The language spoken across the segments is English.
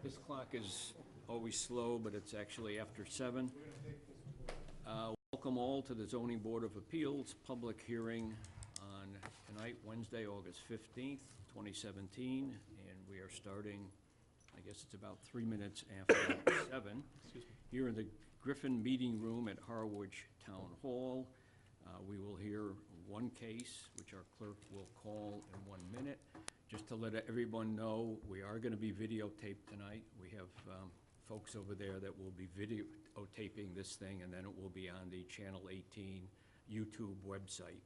This clock is always slow, but it's actually after 7. Welcome all to the Zoning Board of Appeals public hearing on tonight, Wednesday, August 15th, 2017, and we are starting, I guess it's about 3 minutes after 7, here in the Griffin Meeting Room at Harwich Town Hall. We will hear one case, which our clerk will call in 1 minute. Just to let everyone know, we are going to be videotaped tonight. We have folks over there that will be videotaping this thing, and then it will be on the Channel 18 YouTube website.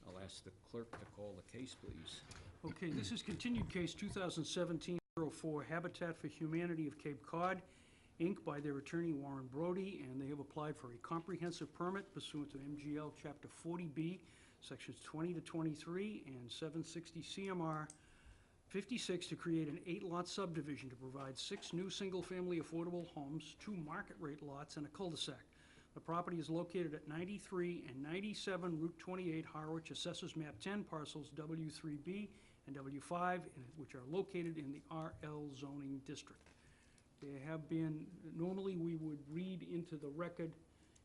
I'll ask the clerk to call the case, please. Okay, this is continued case 2017-04, Habitat for Humanity of Cape Cod, Inc., by their attorney Warren Brody, and they have applied for a comprehensive permit pursuant to MGL Chapter 40B, Sections 20 to 23 and 760 CMR 56 to create an 8-lot subdivision to provide 6 new single-family affordable homes, 2 market-rate lots, and a cul-de-sac. The property is located at 93 and 97 Route 28, Harwich, Assessors Map 10, parcels W3B and W5, which are located in the RL zoning district. There have been, normally we would read into the record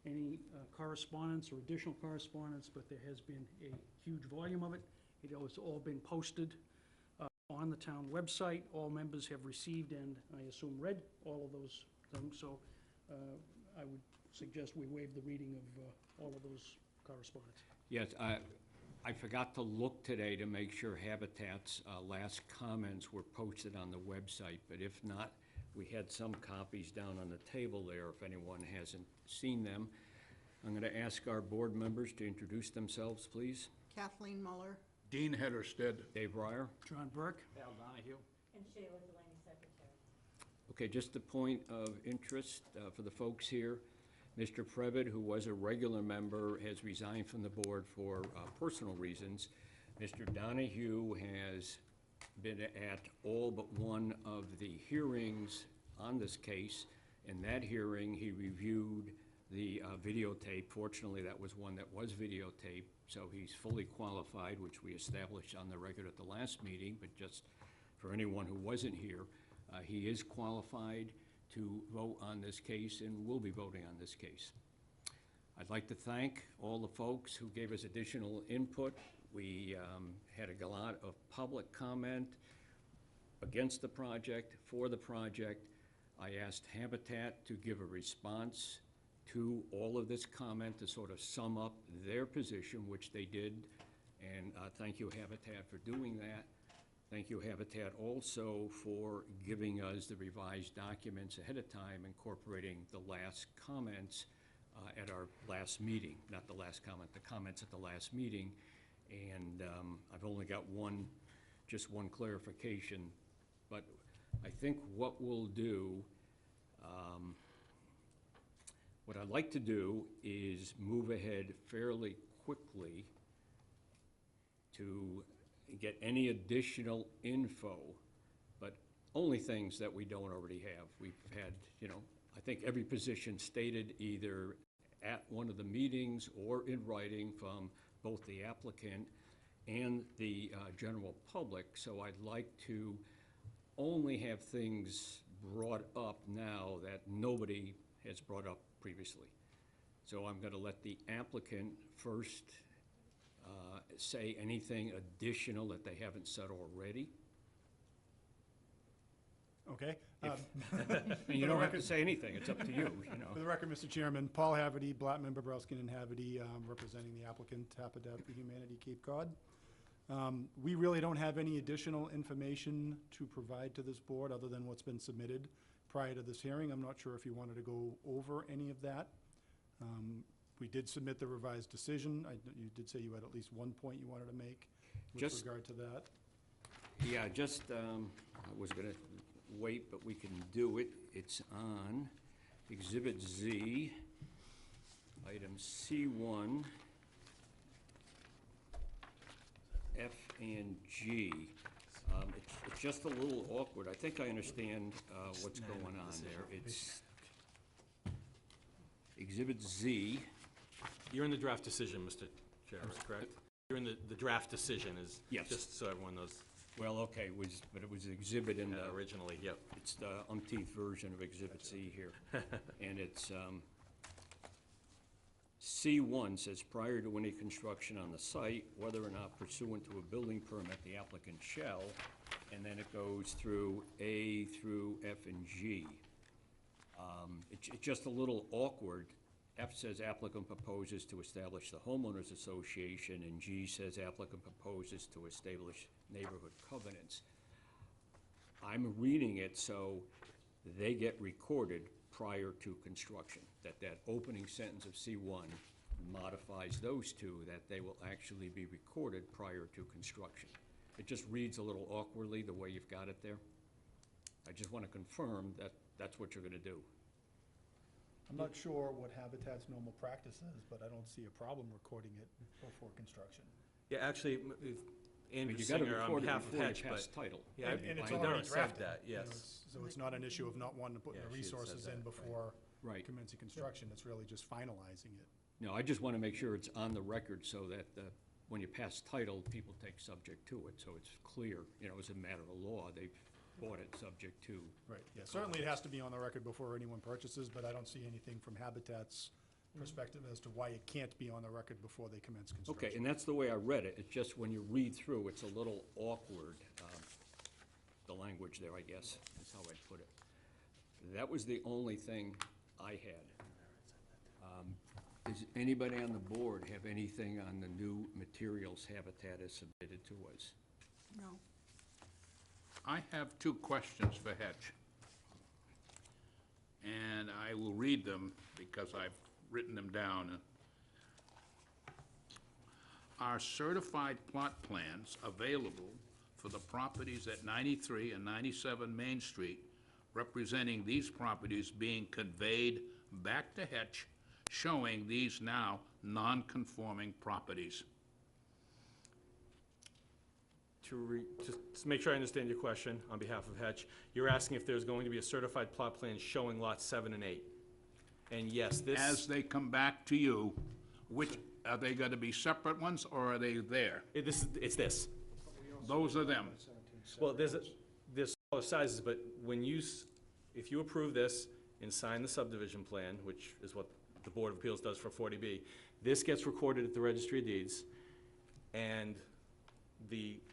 any correspondence or additional correspondence, but there has been a huge volume of it. It has all been posted on the town website. All members have received and, I assume, read all of those things, so I would suggest we waive the reading of all of those correspondence. Yes, I forgot to look today to make sure Habitat's last comments were posted on the website, but if not, we had some copies down on the table there if anyone hasn't seen them. I'm going to ask our board members to introduce themselves, please. Kathleen Muller. Dean Hedderstead. Dave Ryer. John Burke. Al Donahue. And Sheila Delaney, Secretary. Okay, just a point of interest for the folks here. Mr. Previtt, who was a regular member, has resigned from the board for personal reasons. Mr. Donahue has been at all but one of the hearings on this case. In that hearing, he reviewed the videotape. Fortunately, that was one that was videotaped, so he's fully qualified, which we established on the record at the last meeting, but just for anyone who wasn't here, he is qualified to vote on this case and will be voting on this case. I'd like to thank all the folks who gave us additional input. We had a lot of public comment against the project, for the project. I asked Habitat to give a response to all of this comment to sort of sum up their position, which they did, and thank you, Habitat, for doing that. Thank you, Habitat, also for giving us the revised documents ahead of time, incorporating the last comments at our last meeting. Not the last comment, the comments at the last meeting. And I've only got just one clarification, but I think what we'll do, what I'd like to do is move ahead fairly quickly to get any additional info, but only things that we don't already have. We've had, I think every position stated either at one of the meetings or in writing from both the applicant and the general public, so I'd like to only have things brought up now that nobody has brought up previously. So I'm going to let the applicant first say anything additional that they haven't said already. Okay. You don't have to say anything, it's up to you. For the record, Mr. Chairman, Paul Haverty, Blattman, Bobrowski, and Haverty, representing the applicant, Habitat for Humanity, Cape Cod. We really don't have any additional information to provide to this board other than what's been submitted prior to this hearing. I'm not sure if you wanted to go over any of that. We did submit the revised decision. You did say you had at least one point you wanted to make with regard to that. Yeah, I was going to wait, but we can do it. It's on Exhibit Z, item C1, F and G. It's just a little awkward. I think I understand what's going on there. It's Exhibit Z. You're in the draft decision, Mr. Chairman, correct? You're in the draft decision is, yes. Just so everyone knows. Well, okay, but it was an exhibit in the, Originally, yep. it's the umpteenth version of Exhibit C here. And it's, C1 says, prior to any construction on the site, whether or not pursuant to a building permit, the applicant shall, and then it goes through A through F and G. It's just a little awkward. F says applicant proposes to establish the homeowners association, and G says applicant proposes to establish neighborhood covenants. I'm reading it so they get recorded prior to construction, that opening sentence of C1 modifies those two, that they will actually be recorded prior to construction. It just reads a little awkwardly the way you've got it there. I just want to confirm that that's what you're going to do. I'm not sure what Habitat's normal practice is, but I don't see a problem recording it before construction. Yeah, actually, Andrew You got to Singer on record it behalf of before you Hedge, pass but. title. Yeah, And it's I already never said drafted. that, You know, yes. So it's not an issue of not wanting to put in Yeah, the she had said resources in that, right. before Right. commencing construction. It's really just finalizing it. No, I just want to make sure it's on the record so that when you pass title, people take subject to it, so it's clear, you know, as a matter of law, they've bought it subject to. Right, yeah, certainly it has to be on the record before anyone purchases, but I don't see anything from Habitat's perspective as to why it can't be on the record before they commence construction. Okay, and that's the way I read it. It's just when you read through, it's a little awkward, the language there, I guess, is how I'd put it. That was the only thing I had. Does anybody on the board have anything on the new materials Habitat has submitted to us? No. I have two questions for Hedge. And I will read them because I've written them down. Are certified plot plans available for the properties at 93 and 97 Main Street, representing these properties being conveyed back to Hedge, showing these now non-conforming properties? Just to make sure I understand your question on behalf of Hedge, you're asking if there's going to be a certified plot plan showing lots 7 and 8. And yes, this. As they come back to you, which, are they gonna be separate ones, or are they there? It's this. Those are them. Well, there's smaller sizes, but if you approve this and sign the subdivision plan, which is what the Board of Appeals does for 40B, this gets recorded at the Registry of Deeds, and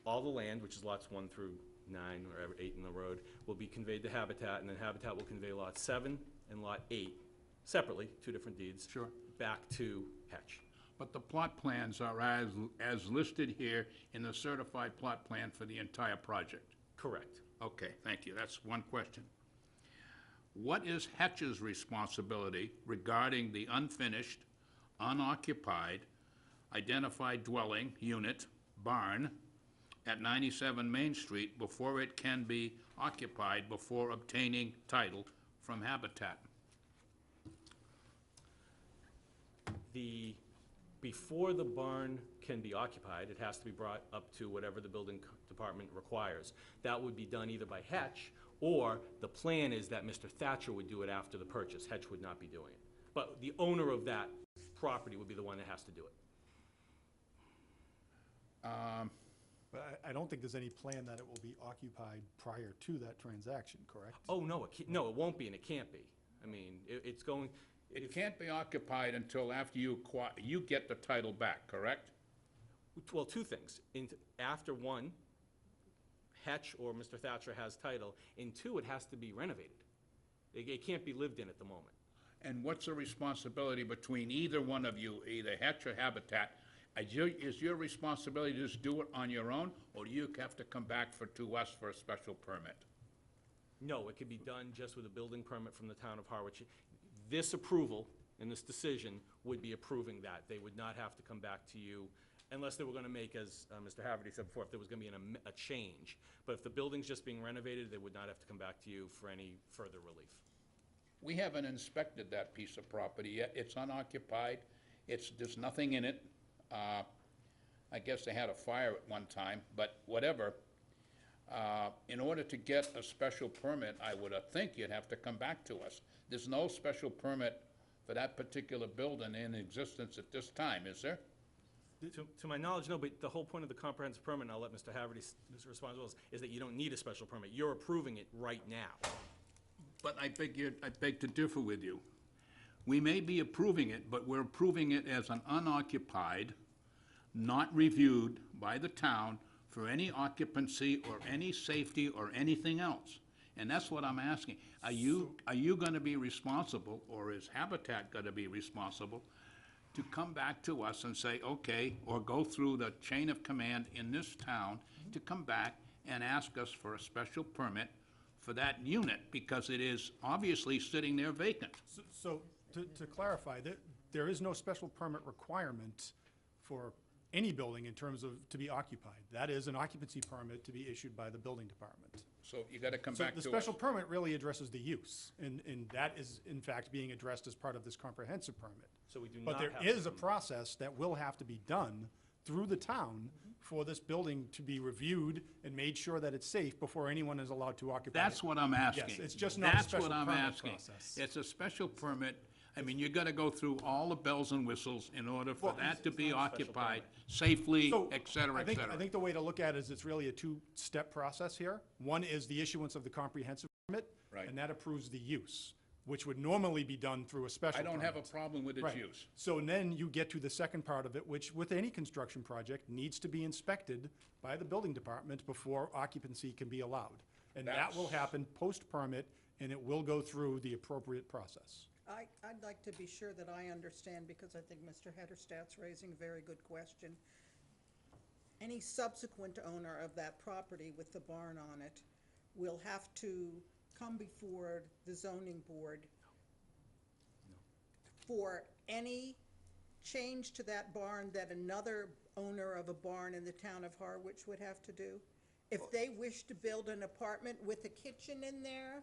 all the land, which is lots 1 through 9, or 8 in the road, will be conveyed to Habitat, and then Habitat will convey lot 7 and lot 8 separately, 2 different deeds. Sure. Back to Hedge. But the plot plans are as listed here in the certified plot plan for the entire project. Correct. Okay, thank you. That's one question. What is Hedge's responsibility regarding the unfinished, unoccupied, identified dwelling, unit, barn at 97 Main Street before it can be occupied before obtaining title from Habitat? Before the barn can be occupied, it has to be brought up to whatever the building department requires. That would be done either by Hedge, or the plan is that Mr. Thatcher would do it after the purchase. Hedge would not be doing it. But the owner of that property would be the one that has to do it. But I don't think there's any plan that it will be occupied prior to that transaction, correct? Oh, no, no, it won't be, and it can't be. I mean, it's going. It can't be occupied until after you get the title back, correct? Well, 2 things. After 1, Hedge or Mr. Thatcher has title, and 2, it has to be renovated. It can't be lived in at the moment. And what's the responsibility between either one of you, either Hedge or Habitat? Is your responsibility to just do it on your own, or do you have to come back to us for a special permit? No, it could be done just with a building permit from the town of Harwich. This approval and this decision would be approving that. They would not have to come back to you unless they were gonna make, as Mr. Haverty said before, if there was gonna be a change. But if the building's just being renovated, they would not have to come back to you for any further relief. We haven't inspected that piece of property yet. It's unoccupied. There's nothing in it. I guess they had a fire at one time, but whatever. In order to get a special permit, I would think you'd have to come back to us. There's no special permit for that particular building in existence at this time, is there? To my knowledge, no, but the whole point of the comprehensive permit, and I'll let Mr. Haverty respond as well, is that you don't need a special permit. You're approving it right now. But I beg to differ with you. We may be approving it, but we're approving it as an unoccupied, not reviewed by the town for any occupancy or any safety or anything else. And that's what I'm asking. Are you gonna be responsible, or is Habitat gonna be responsible to come back to us and say, okay, or go through the chain of command in this town to come back and ask us for a special permit for that unit, because it is obviously sitting there vacant? So, to clarify, there is no special permit requirement for any building in terms of to be occupied. That is an occupancy permit to be issued by the building department. So you gotta come So back the to us. special permit really addresses the use, and that is in fact being addressed as part of this comprehensive permit. So we do But not there have is to- a process that will have to be done through the town for this building to be reviewed and made sure that it's safe before anyone is allowed to occupy it. That's what I'm asking. Yes, it's just not a special That's what I'm permit asking. process. It's a special permit. I mean, you gotta go through all the bells and whistles in order for that to be occupied safely, So, et cetera, I et think, cetera. I think the way to look at it is it's really a two-step process here. One is the issuance of the comprehensive permit. Right. And that approves the use, which would normally be done through a special I don't have a permit. problem with its Right. use. So then you get to the second part of it, which with any construction project needs to be inspected by the building department before occupancy can be allowed. And that will That's- happen post-permit, and it will go through the appropriate process. I'd like to be sure that I understand, because I think Mr. Hederstad's raising a very good question. Any subsequent owner of that property with the barn on it will have to come before the zoning board for any change to that barn that another owner of a barn in the town of Harwich would have to do? If they wish to build an apartment with a kitchen in there?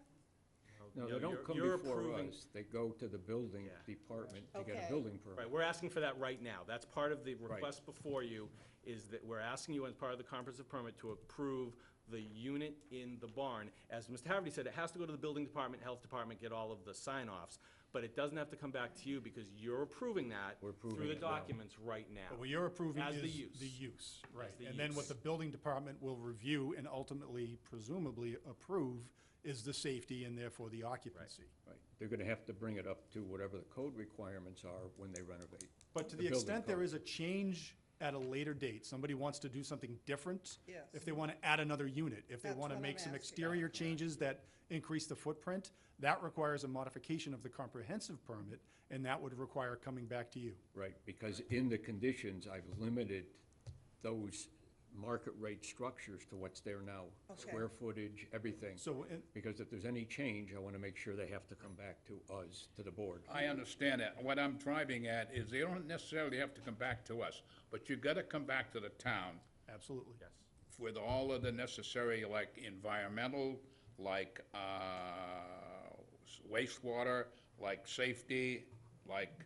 No, No, they don't come you're before approving- us. They go to the building Yeah. department to get a Okay. building permit. Right, we're asking for that right now. That's part of the request before you, is that we're asking you as part of the comprehensive permit to approve the unit in the barn. As Mr. Haverty said, it has to go to the building department, health department, get all of the sign-offs, but it doesn't have to come back to you because you're approving that We're approving through the it now. documents right now. But what you're approving As is the use. the use, right? the And then what use. the building department will review and ultimately, presumably, approve is the safety and therefore the occupancy. Right. They're gonna have to bring it up to whatever the code requirements are when they renovate. But to The the building extent there code. is a change at a later date, somebody wants to do something different. Yes. If they want to add another unit, if they That's want to what make I'm some asking. exterior changes that increase the footprint, that requires a modification of the comprehensive permit, and that would require coming back to you. Right, because in the conditions, I've limited those market rate structures to what's there now. Okay. Square footage, everything. So, Because if there's any change, I wanna make sure they have to come back to us, to the board. I understand that. What I'm driving at is they don't necessarily have to come back to us, but you gotta come back to the town absolutely. Yes. with all of the necessary, like environmental, like wastewater, like safety, like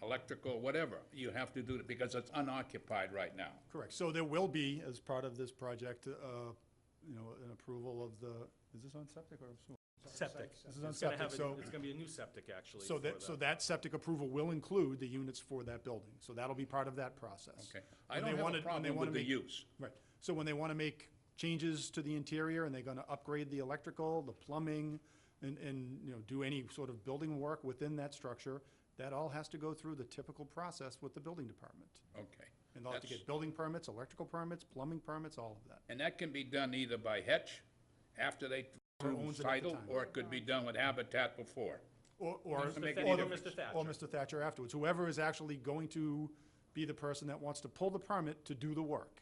electrical, whatever. You have to do it because it's unoccupied right now. Correct. So there will be, as part of this project, an approval of the, is this on septic or sewer? Septic. This is on It's gonna septic, have so. It's gonna be a new septic, actually. So for so that septic approval will include the units for that building. So that'll be part of that process. Okay. I When they don't have wanna- a when they problem wanna with the make- use. Right. So when they want to make changes to the interior and they're going to upgrade the electrical, the plumbing, and, do any sort of building work within that structure, that all has to go through the typical process with the building department. Okay. And they'll have to That's- get building permits, electrical permits, plumbing permits, all of that. And that can be done either by Hetch after they Or owns it at the title, time. or it could be done with Habitat before. Or Doesn't make or any the- difference. Mr. Thatcher. Or Mr. Thatcher afterwards. Whoever is actually going to be the person that wants to pull the permit to do the work.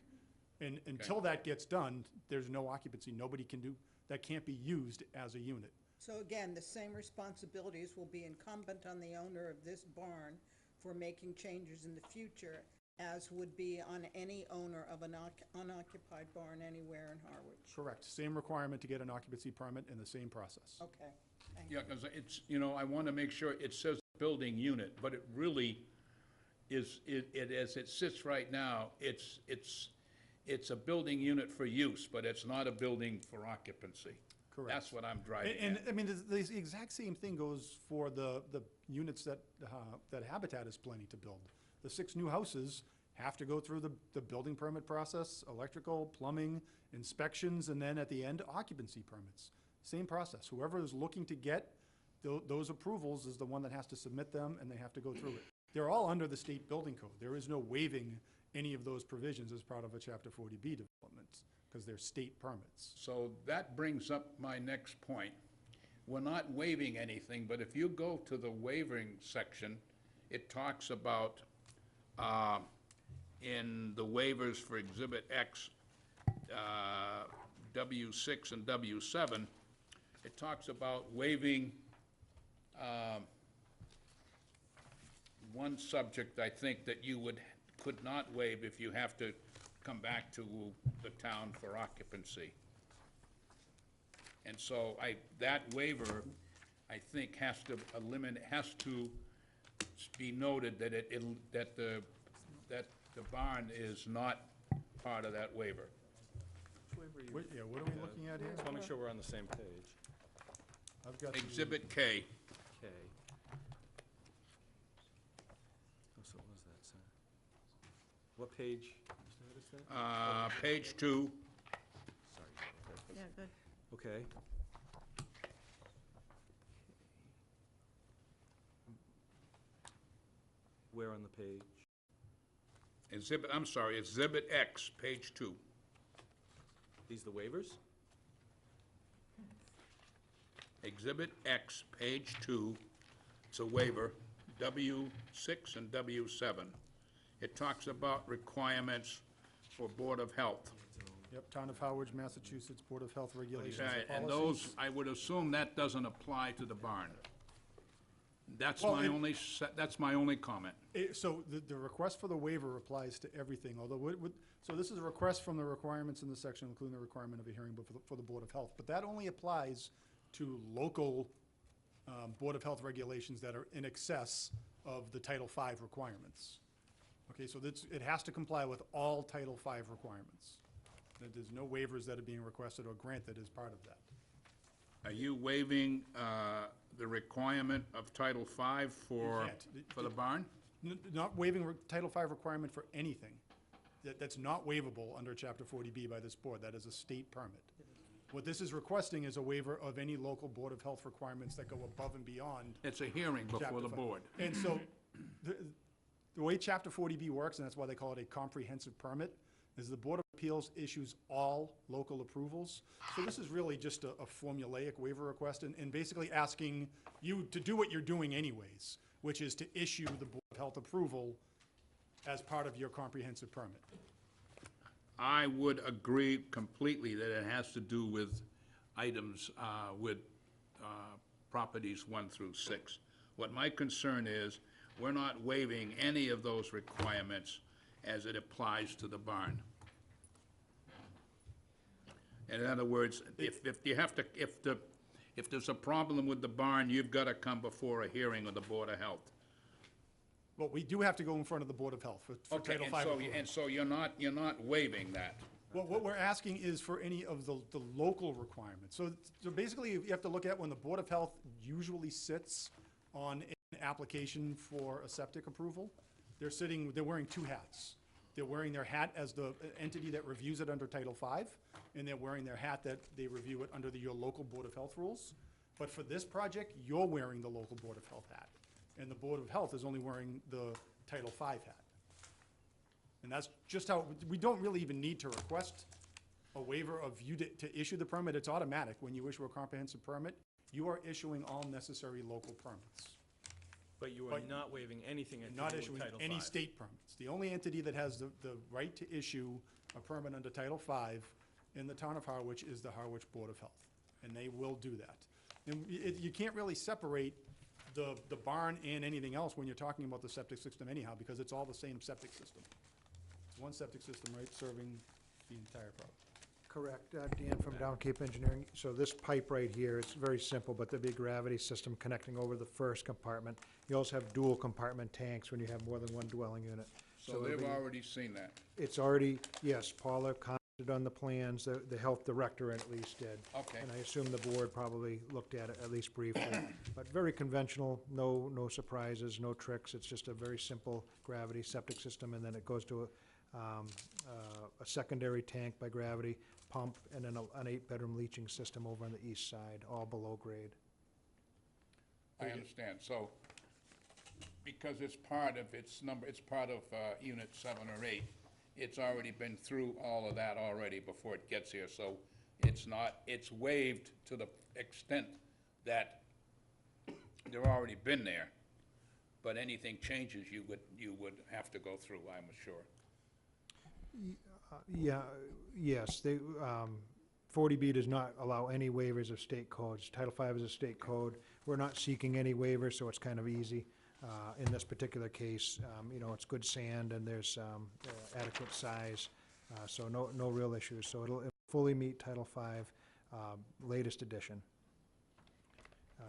And until that gets done, there's no occupancy. Nobody can do, that can't be used as a unit. So again, the same responsibilities will be incumbent on the owner of this barn for making changes in the future as would be on any owner of an unoccupied barn anywhere in Harwich. Correct. Same requirement to get an occupancy permit and the same process. Okay, thank you. Yeah, because it's, I want to make sure it says building unit, but it really is, as it sits right now, it's a building unit for use, but it's not a building for occupancy. Correct. That's what I'm driving And, at. I mean, the exact same thing goes for the units that Habitat is planning to build. The 6 new houses, have to go through the building permit process, electrical, plumbing, inspections, and then at the end, occupancy permits. Same process. Whoever is looking to get those approvals is the one that has to submit them, and they have to go through it. They're all under the state building code. There is no waiving any of those provisions as part of a Chapter 40B development, because they're state permits. So that brings up my next point. We're not waiving anything, but if you go to the waiving section, it talks about, in the waivers for Exhibit X, W6 and W7, it talks about waiving one subject, I think, that you could not waive if you have to come back to the town for occupancy. And so that waiver, I think, has to be noted that that the barn is not part of that waiver. Yeah, what are we looking at here? Just want to make sure we're on the same page. I've got the- Exhibit K. Okay. Oh, so what was that, sir? What page? Mr. Hedersted? Page 2, Sorry. Yeah, good. Okay. Where on the page? Exhibit X, page 2. These the waivers? Exhibit X, page 2, it's a waiver, W6 and W7. It talks about requirements for Board of Health. Yep, Town of Harwich, Massachusetts Board of Health Regulations and Right, and Policies. those, I would assume that doesn't apply to the barn. That's Well, that's my only comment. So the request for the waiver applies to everything, although, so this is a request from the requirements in the section, including the requirement of a hearing for the Board of Health. But that only applies to local Board of Health regulations that are in excess of the Title V requirements. Okay, so it has to comply with all Title V requirements. There's no waivers that are being requested or granted as part of that. Are you waiving the requirement of Title V for can't. the barn? Not waiving Title V requirement for anything. That's not waivable under Chapter 40B by this board. That is a state permit. What this is requesting is a waiver of any local Board of Health requirements that go above and beyond. It's a hearing before Chapter the 5. board. And so, the way Chapter 40B works, and that's why they call it a comprehensive permit, is the Board of Appeals issues all local approvals. So this is really just a formulaic waiver request, and basically asking you to do what you're doing anyways, which is to issue the Board of Health approval as part of your comprehensive permit. I would agree completely that it has to do with items with properties 1 through 6. What my concern is, we're not waiving any of those requirements as it applies to the barn. In other words, if there's a problem with the barn, you've got to come before a hearing of the Board of Health. But we do have to go in front of the Board of Health for Okay, Title and V so, approval. and so you're not waiving that. Well, what we're asking is for any of the local requirements. So basically, you have to look at when the Board of Health usually sits on an application for a septic approval, they're wearing two hats. They're wearing their hat as the entity that reviews it under Title V, and they're wearing their hat that they review it under your local Board of Health rules. But for this project, you're wearing the local Board of Health hat, and the Board of Health is only wearing the Title V hat. And that's just how, we don't really even need to request a waiver of you to issue the permit. It's automatic. When you issue a comprehensive permit, you are issuing all necessary local permits. But you are not waiving anything to do Not with issuing Title any V. state permits. The only entity that has the right to issue a permit under Title V in the town of Harwich is the Harwich Board of Health, and they will do that. And you can't really separate the barn and anything else when you're talking about the septic system anyhow, because it's all the same septic system. It's one septic system, right, serving the entire property. Correct. Dan from Downcape Engineering. So this pipe right here, it's very simple, but there'd be a gravity system connecting over the first compartment. You also have dual compartment tanks when you have more than one dwelling unit. So it'll they've be- already seen that. It's already, yes, Paula on the plans, the health director at least did. Okay. And I assume the board probably looked at it at least briefly. But very conventional, no surprises, no tricks. It's just a very simple gravity septic system, and then it goes to a secondary tank by gravity, pump, and then an 8-bedroom leaching system over on the east side, all below grade. I understand. So, because it's part of unit 7 or 8, it's already been through all of that already before it gets here, so it's waived to the extent that they've already been there, but anything changes, you would have to go through, I'm sure. Yes, 40B does not allow any waivers of state codes. Title V is a state code. We're not seeking any waivers, so it's kind of easy. In this particular case, it's good sand and there's adequate size, so no real issues. So it'll fully meet Title V, latest edition.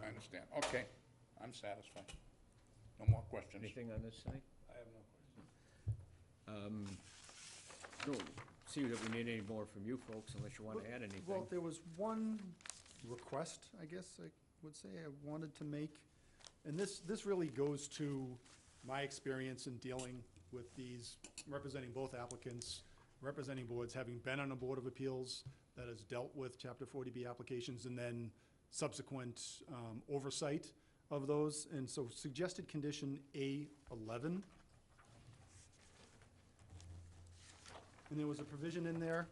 I understand. Okay, I'm satisfied. No more questions. Anything on this side? I have no questions. Don't see that we need any more from you folks unless you want to add anything. Well, there was one request, I guess I would say I wanted to make, and this really goes to my experience in dealing with these, representing both applicants, representing boards, having been on a Board of Appeals that has dealt with Chapter 40B applications, and then subsequent oversight of those. And so suggested condition A11. And there was a provision in there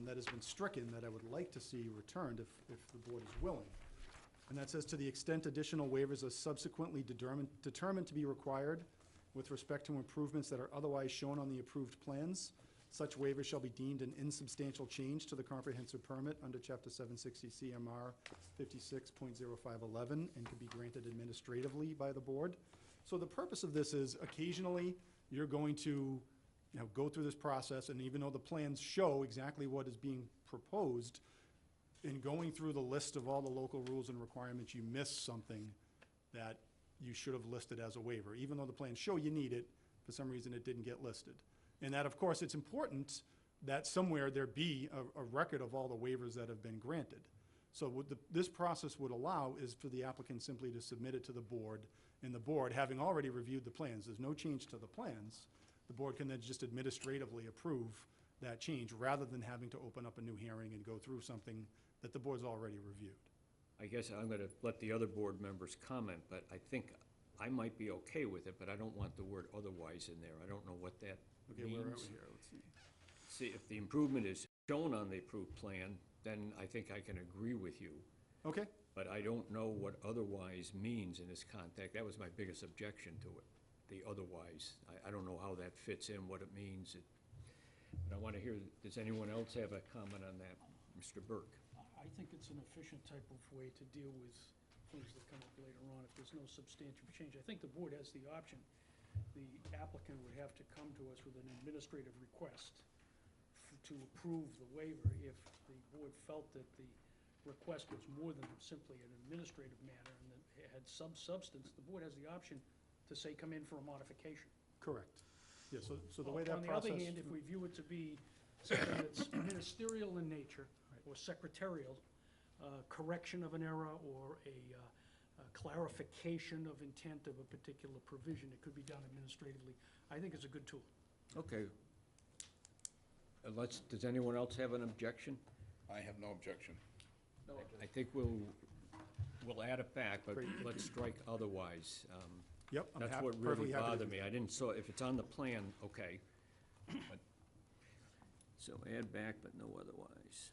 that has been stricken that I would like to see returned if the board is willing. And that says, to the extent additional waivers are subsequently determined to be required with respect to improvements that are otherwise shown on the approved plans, such waivers shall be deemed an insubstantial change to the comprehensive permit under Chapter 760 CMR 56.0511 and can be granted administratively by the board. So the purpose of this is occasionally you're going to go through this process, and even though the plans show exactly what is being proposed, in going through the list of all the local rules and requirements, you miss something that you should have listed as a waiver. Even though the plans show you need it, for some reason it didn't get listed. And that, of course, it's important that somewhere there be a record of all the waivers that have been granted. So what this process would allow is for the applicant simply to submit it to the board, and the board, having already reviewed the plans, there's no change to the plans, the board can then just administratively approve that change rather than having to open up a new hearing and go through something that the board's already reviewed. I guess I'm going to let the other board members comment, but I think I might be okay with it, but I don't want the word otherwise in there. I don't know what that Okay, means. where are we here? Let's see. See, if the improvement is shown on the approved plan, then I think I can agree with you. Okay, But I don't know what otherwise means in this context. That was my biggest objection to it, the otherwise. I don't know how that fits in, what it means. But I want to hear, does anyone else have a comment on that? Mr. Burke? I think it's an efficient type of way to deal with things that come up later on if there's no substantial change. I think the board has the option. The applicant would have to come to us with an administrative request to approve the waiver. If the board felt that the request was more than simply an administrative matter and that it had some substance, the board has the option to say, come in for a modification. correct. Yeah, so the way that On the process. other hand, if we view it to be something that's ministerial in nature or secretarial, correction of an error or a clarification of intent of a particular provision, it could be done administratively. I think it's a good tool. Okay. Does anyone else have an objection? I have no objection. I think we'll add it back, but let's strike otherwise. Yep, I'm That's hap- what really perfectly happy to bothered do me. I didn't saw, if it's on the plan, okay. But- So add back, but no otherwise.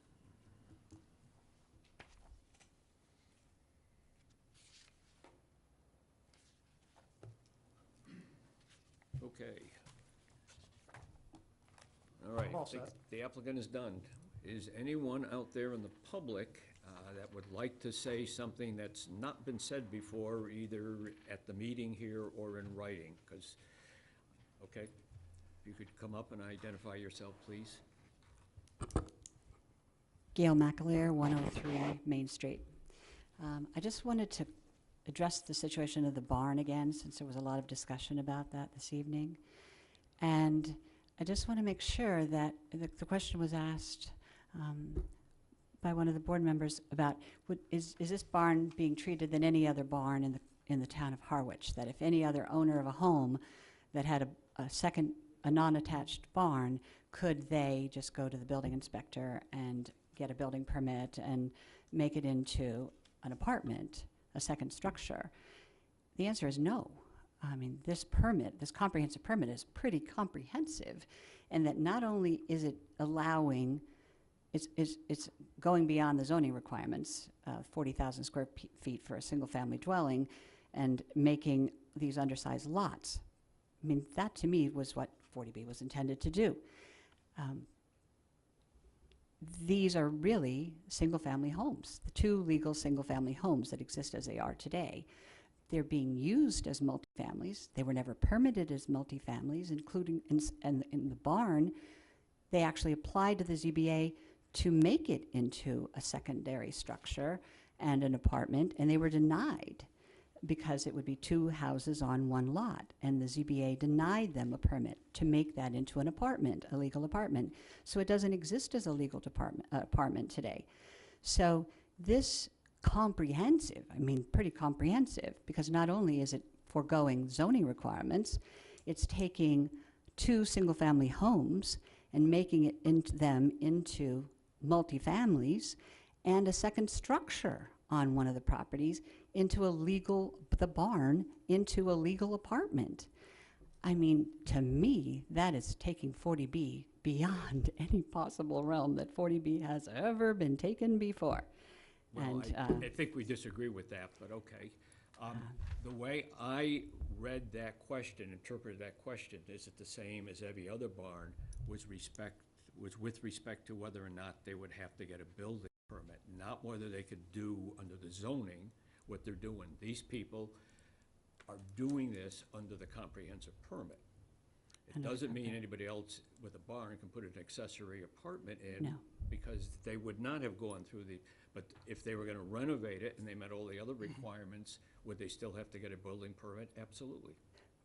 Okay. All right, all I think set. the applicant is done. Is anyone out there in the public that would like to say something that's not been said before, either at the meeting here or in writing? Because, okay, if you could come up and identify yourself, please. Gail McAleer, 103 Main Street. I just wanted to address the situation of the barn again, since there was a lot of discussion about that this evening. And I just want to make sure that the question was asked by one of the board members about, is this barn being treated than any other barn in the town of Harwich? That if any other owner of a home that had a non-attached barn, could they just go to the building inspector and get a building permit and make it into an apartment, a second structure? The answer is no. I mean, this permit, this comprehensive permit is pretty comprehensive, and that not only is it allowing, it's going beyond the zoning requirements, 40,000 square feet for a single-family dwelling, and making these undersized lots. I mean, that to me was what 40B was intended to do. These are really single-family homes, the two legal single-family homes that exist as they are today. They're being used as multifamilies. They were never permitted as multifamilies, including in the barn. They actually applied to the ZBA to make it into a secondary structure and an apartment, and they were denied because it would be two houses on one lot, and the ZBA denied them a permit to make that into an apartment, a legal apartment. So it doesn't exist as a legal apartment today. So this comprehensive, I mean pretty comprehensive, because not only is it foregoing zoning requirements, it's taking two single-family homes and making it into multifamilies, and a second structure on one of the properties into the barn into a legal apartment. I mean, to me, that is taking 40B beyond any possible realm that 40B has ever been taken before. Well, And, I think we disagree with that, but okay. The way I read that question, interpreted that question, is it the same as every other barn, was with respect to whether or not they would have to get a building permit, not whether they could do under the zoning what they're doing. These people are doing this under the comprehensive permit. It doesn't mean anybody else with a barn can put an accessory apartment in. No. Because they would not have gone through but if they were gonna renovate it and they met all the other requirements, would they still have to get a building permit? Absolutely.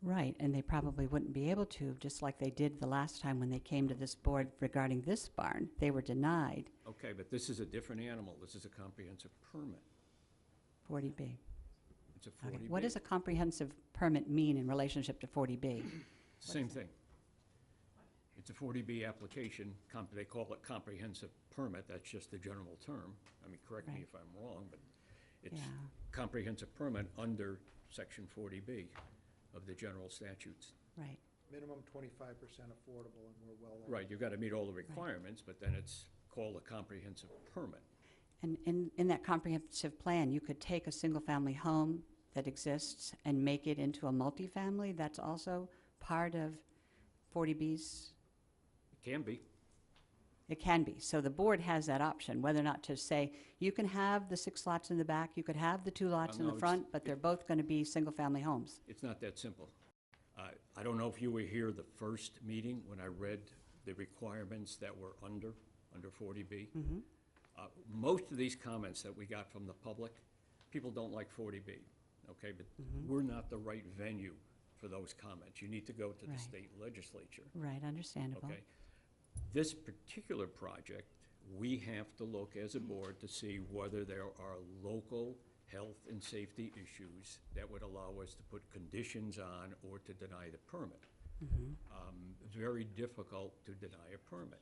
right, and they probably wouldn't be able to, just like they did the last time when they came to this board regarding this barn. They were denied Okay, but this is a different animal. This is a comprehensive permit. 40B. It's a Okay. 40B. What does a comprehensive permit mean in relationship to 40B? Same thing. It's a 40B application. They call it comprehensive permit. That's just the general term. I mean, correct me Right. if I'm wrong, but it's Yeah. comprehensive permit under section 40B of the general statutes. Right. Minimum 25% affordable, and we're well over. Right, you've got to meet all the requirements, but then it's called a comprehensive permit. And in that comprehensive plan, you could take a single-family home that exists and make it into a multifamily. That's also part of 40B's. It can be. It can be. So the board has that option, whether or not to say, you can have the 6 lots in the back, you could have the 2 lots in no, the it's- front, but they're both going to be single-family homes. It's not that simple. I don't know if you were here the first meeting when I read the requirements that were under 40B. Most of these comments that we got from the public, people don't like 40B, okay? But we're not the right venue for those comments. You need to go to the Right. state legislature, Right, understandable. okay? This particular project, we have to look as a board to see whether there are local health and safety issues that would allow us to put conditions on or to deny the permit. Very difficult to deny a permit.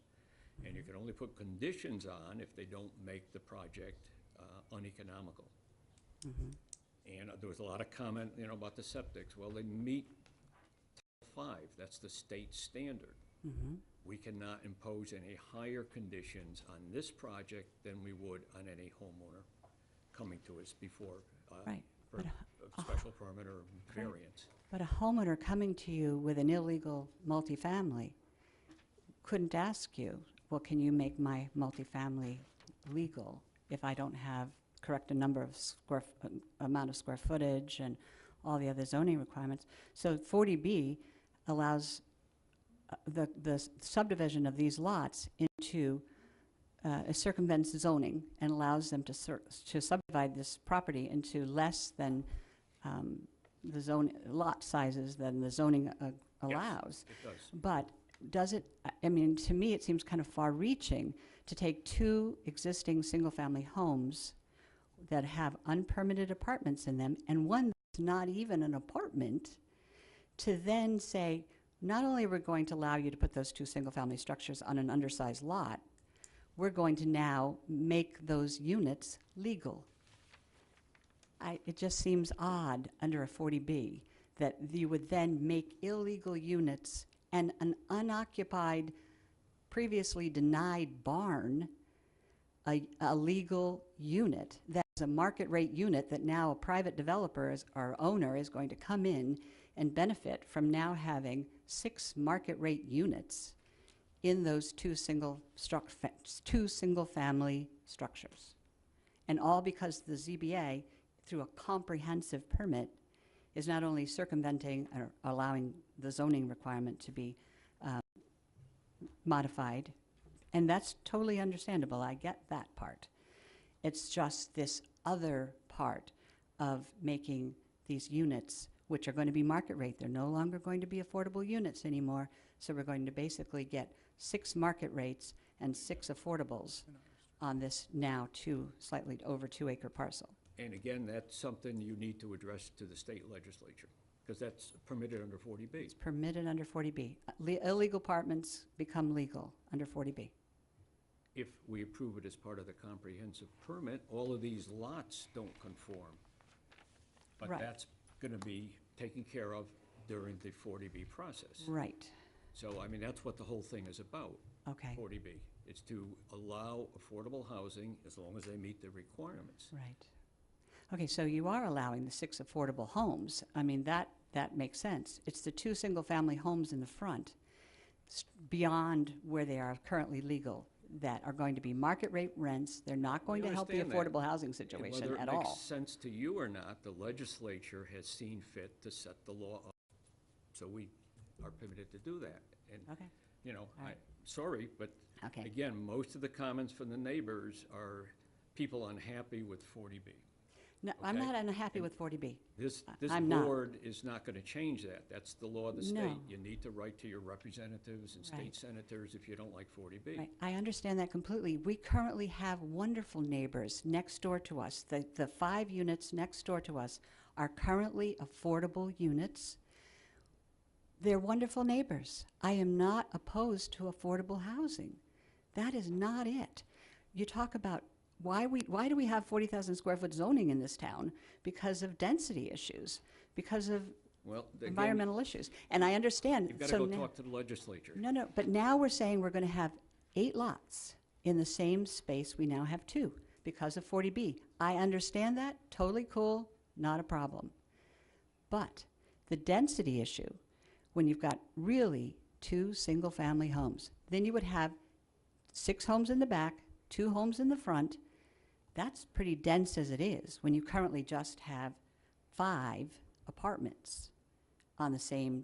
And you can only put conditions on if they don't make the project uneconomical. And there was a lot of comment, about the septics. Well, they meet Title V, that's the state standard. We cannot impose any higher conditions on this project than we would on any homeowner coming to us before Right. for a special permit or variance. But a homeowner coming to you with an illegal multifamily couldn't ask you, well, can you make my multifamily legal if I don't have correct a number of amount of square footage and all the other zoning requirements? So 40B allows the subdivision of these lots into circumvents zoning and allows them to subdivide this property into less than the lot sizes than the zoning allows. It does. But does it, I mean, to me, it seems kind of far-reaching to take two existing single-family homes that have unpermitted apartments in them, and one that's not even an apartment, to then say, not only are we going to allow you to put those two single-family structures on an undersized lot, we're going to now make those units legal. It just seems odd under a 40B that you would then make illegal units and an unoccupied, previously denied barn a legal unit. That's a market rate unit that now a private developer or owner is going to come in and benefit from now having 6 market rate units in those two single-family structures. And all because the ZBA, through a comprehensive permit, is not only circumventing or allowing the zoning requirement to be modified, and that's totally understandable, I get that part. It's just this other part of making these units, which are going to be market rate, they're no longer going to be affordable units anymore, so we're going to basically get 6 market rates and 6 affordables on this now slightly over 2-acre parcel. And again, that's something you need to address to the state legislature, because that's permitted under 40B. It's permitted under 40B. Illegal apartments become legal under 40B. If we approve it as part of the comprehensive permit, all of these lots don't conform. But Right. that's going to be taken care of during the 40B process. Right, So, I mean, that's what the whole thing is about, okay, 40B. It's to allow affordable housing as long as they meet the requirements. right. Okay, so you are allowing the 6 affordable homes. I mean, that makes sense. It's the 2 single-family homes in the front, beyond where they are currently legal, that are going to be market rate rents. They're not going We to help the understand that. affordable housing And situation at whether it makes all. sense to you or not, the legislature has seen fit to set the law up. So we are permitted to do that. And, Okay, you know, All right. sorry, but okay. again, most of the comments from the neighbors are people unhappy with 40B. No, I'm okay. not unhappy And with 40B. This I'm not. board is not going to change that. That's the law of the state. No. You need to write to your representatives and Right. state senators if you don't like 40B. Right, I understand that completely. We currently have wonderful neighbors next door to us. The 5 units next door to us are currently affordable units. They're wonderful neighbors. I am not opposed to affordable housing. That is not it. You talk about why do we have 40,000 square foot zoning in this town? Because of density issues, because of Well, again, environmental issues. And I understand. you've got so to go now- talk to the legislature. No, but now we're saying we're going to have 8 lots in the same space we now have 2 because of 40B. I understand that, totally cool, not a problem. But the density issue, when you've got really 2 single-family homes, then you would have 6 homes in the back, 2 homes in the front. That's pretty dense as it is, when you currently just have 5 apartments on the same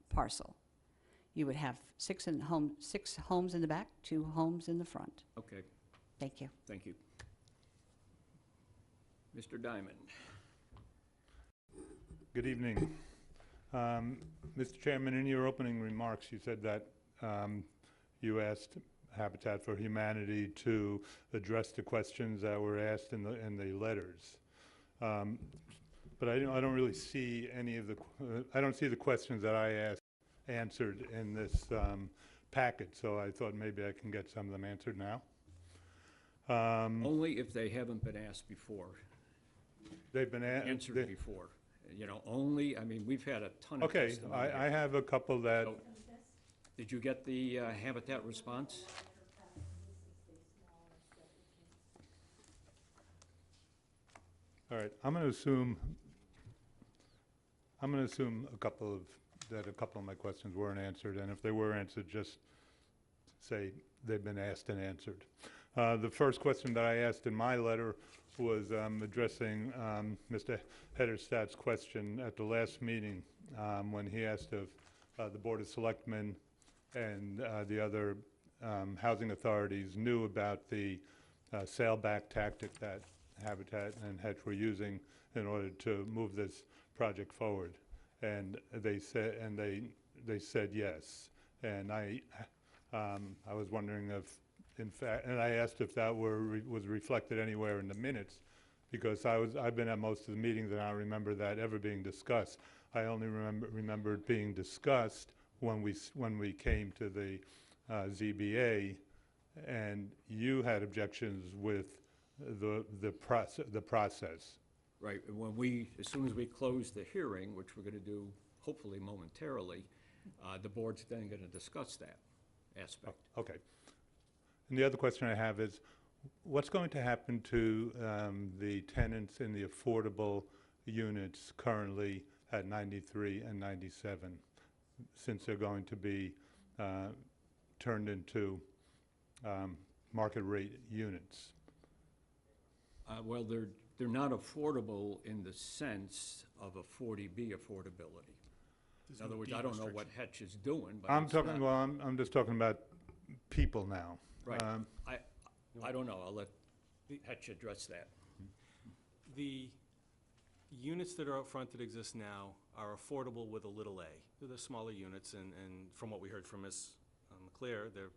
parcel. You would have 6 homes in the back, 2 homes in the front. Okay, Thank you. thank you. Mr. Diamond. Good evening. Mr. Chairman, in your opening remarks, you said that you asked Habitat for Humanity to address the questions that were asked in the letters. But I don't really see any of the, I don't see the questions that I asked answered in this packet, so I thought maybe I can get some of them answered now. Only if they haven't been asked before, They've been answered before. You know, only, I mean, we've had a ton of Okay, testimony. I have a couple that, So, did you get the Habitat response? all right, I'm going to assume that a couple of my questions weren't answered, and if they were answered, just say they've been asked and answered. The first question that I asked in my letter was addressing Mr. Hederstadt's question at the last meeting when he asked if the Board of Selectmen and the other housing authorities knew about the sailback tactic that Habitat and Hetch were using in order to move this project forward. And they said yes. And I was wondering if, in fact, and I asked if that was reflected anywhere in the minutes, because I've been at most of the meetings and I don't remember that ever being discussed. I only remember it being discussed when we came to the ZBA, and you had objections with the process. Right, and as soon as we close the hearing, which we're gonna do hopefully momentarily, the board's then gonna discuss that aspect. Okay. And the other question I have is, what's going to happen to the tenants in the affordable units currently at 93 and 97, since they're going to be turned into market rate units? Well, they're not affordable in the sense of a 40B affordability. In other words, I don't know what Hetch is doing, but it's not. Well, I'm just talking about people now. Right. I don't know. I'll let Hetch address that. The units that are out front that exist now are affordable with a little a. They're the smaller units, and from what we heard from Ms. McClear, they're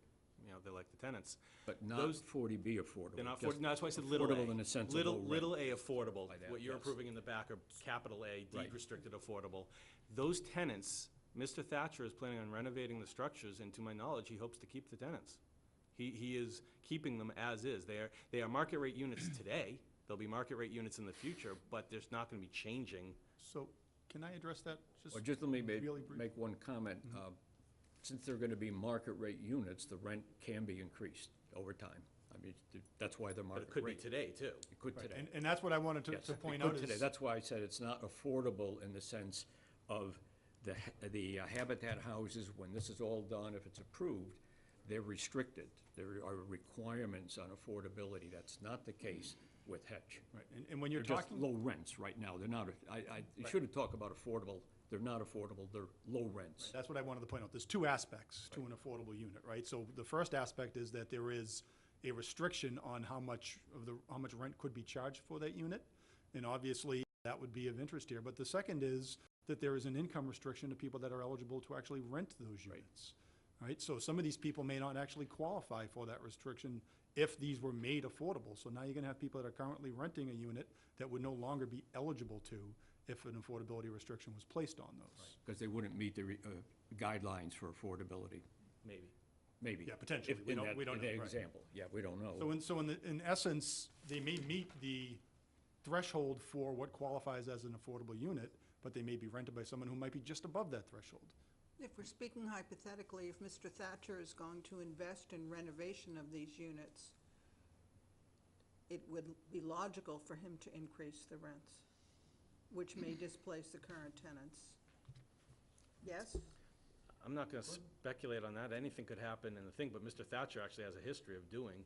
like the tenants. But not Those- 40B affordable. They're not, just no, that's why I said little a. affordable in the sense of Little, low rent. little a affordable. By that, What you're yes. approving in the back are capital A, Right. deed restricted affordable. Those tenants, Mr. Thatcher is planning on renovating the structures, and to my knowledge, he hopes to keep the tenants. He is keeping them as is. They are market rate units today. There'll be market rate units in the future, but there's not gonna be changing. So, can I address that? Or just let me really brief? make one comment. Since they're gonna be market rate units, the rent can be increased over time. I mean, that's why they're But market it could be rate. today, too. It could Right, today. and that's what I wanted Yes, to it point could out today. is, That's why I said it's not affordable in the sense of the Habitat houses, when this is all done, if it's approved, they're restricted. There are requirements on affordability. That's not the case with Hetch. right, and when you're They're just talking, low rents right now. They're not, you shouldn't talk about affordable. They're not affordable. They're low rents. that's what I wanted to point out. There's two aspects to an affordable unit, right? So the first aspect is that there is a restriction on how much rent could be charged for that unit. And obviously, that would be of interest here. But the second is that there is an income restriction to people that are eligible to actually rent those units, right? So some of these people may not actually qualify for that restriction if these were made affordable. So now you're gonna have people that are currently renting a unit that would no longer be eligible to if an affordability restriction was placed on those. Because they wouldn't meet the guidelines for affordability, Maybe. maybe. Yeah, potentially. If- We in don't- that- we don't in know, that right. example, yeah, we don't know. So in essence, they may meet the threshold for what qualifies as an affordable unit, but they may be rented by someone who might be just above that threshold. If we're speaking hypothetically, if Mr. Thatcher is going to invest in renovation of these units, it would be logical for him to increase the rents, which may displace the current tenants. Yes? I'm not gonna speculate on that. Anything could happen in the thing, but Mr. Thatcher actually has a history of doing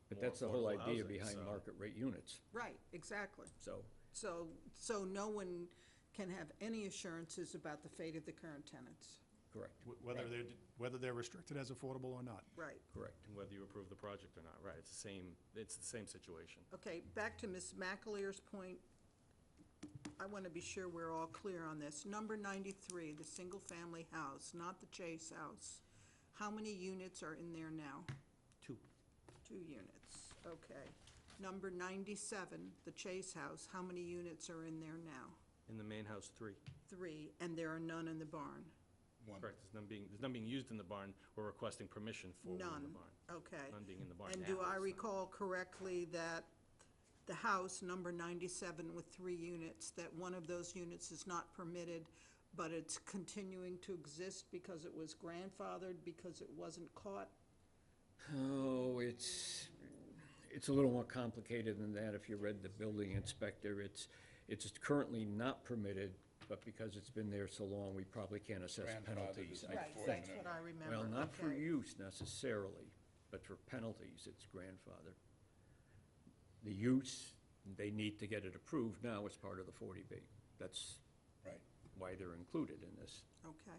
But more that's the whole affordable idea housing, behind so- market rate units, Right, exactly. so. So no one can have any assurances about the fate of the current tenants. Correct, Whether they're restricted as affordable or not. Right. correct. and whether you approve the project or not, right? It's the same situation. Okay, back to Ms. McAleer's point. I want to be sure we're all clear on this. Number 93, the single-family house, not the Chase house. How many units are in there now? Two. 2 units, okay. Number 97, the Chase house, how many units are in there now? In the main house, 3. 3, and there are none in the barn? Correct. There's none being used in the barn. We're requesting permission for one in the None, barn. okay. None being in the barn And now, do I so. recall correctly that the house, number 97 with 3 units, that one of those units is not permitted, but it's continuing to exist because it was grandfathered, because it wasn't caught? Oh, it's a little more complicated than that. If you read the building inspector, it's currently not permitted, but because it's been there so long, we probably can't assess penalties, I Right, think. that's what I remember. Well, not for okay. use necessarily, but for penalties, it's grandfathered. The use, they need to get it approved now as part of the 40B. That's Right, why they're included in this. Okay.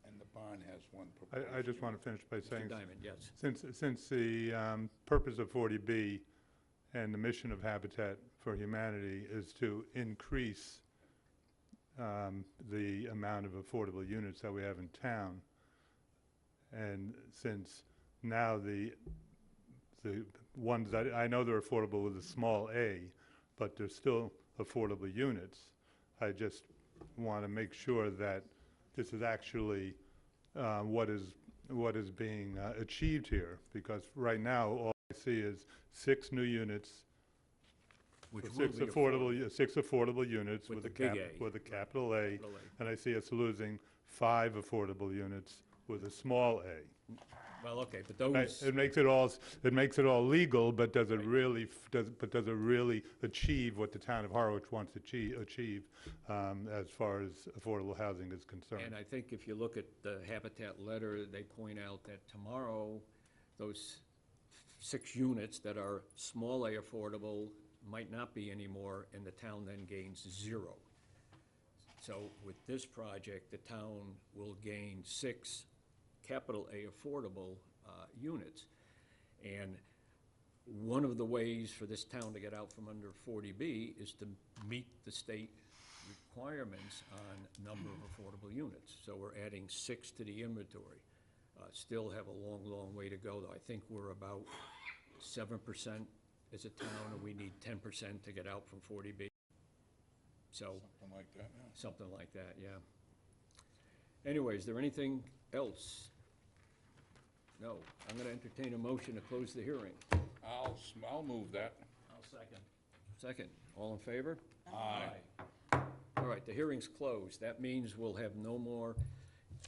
and the barn has one proposed. I just want to finish by Mr. saying, Diamond, yes. since the purpose of 40B and the mission of Habitat for Humanity is to increase the amount of affordable units that we have in town. And since now the ones that, I know they're affordable with a small a, but they're still affordable units. I just want to make sure that this is actually what is being achieved here, because right now, all I see is 6 new units, Which with will six be affordable units With with the a big A. with a capital A, Capital A. and I see us losing 5 affordable units with a small a. Well, okay, but Right, those, it makes it all legal, but does it really, does it really achieve what the town of Harwich wants to achieve as far as affordable housing is concerned? and I think if you look at the Habitat letter, they point out that tomorrow, those 6 units that are small A affordable might not be anymore, and the town then gains 0. So with this project, the town will gain 6 capital A affordable units. And one of the ways for this town to get out from under 40B is to meet the state requirements on number of affordable units. So we're adding 6 to the inventory. Still have a long, long way to go, though. I think we're about 7% as a town, and we need 10% to get out from 40B. So, Something like that, yeah. something like that, yeah. Anyway, is there anything else? No. I'm gonna entertain a motion to close the hearing. I'll move that. Second, all in favor? Aye. All right, the hearing's closed. That means we'll have no more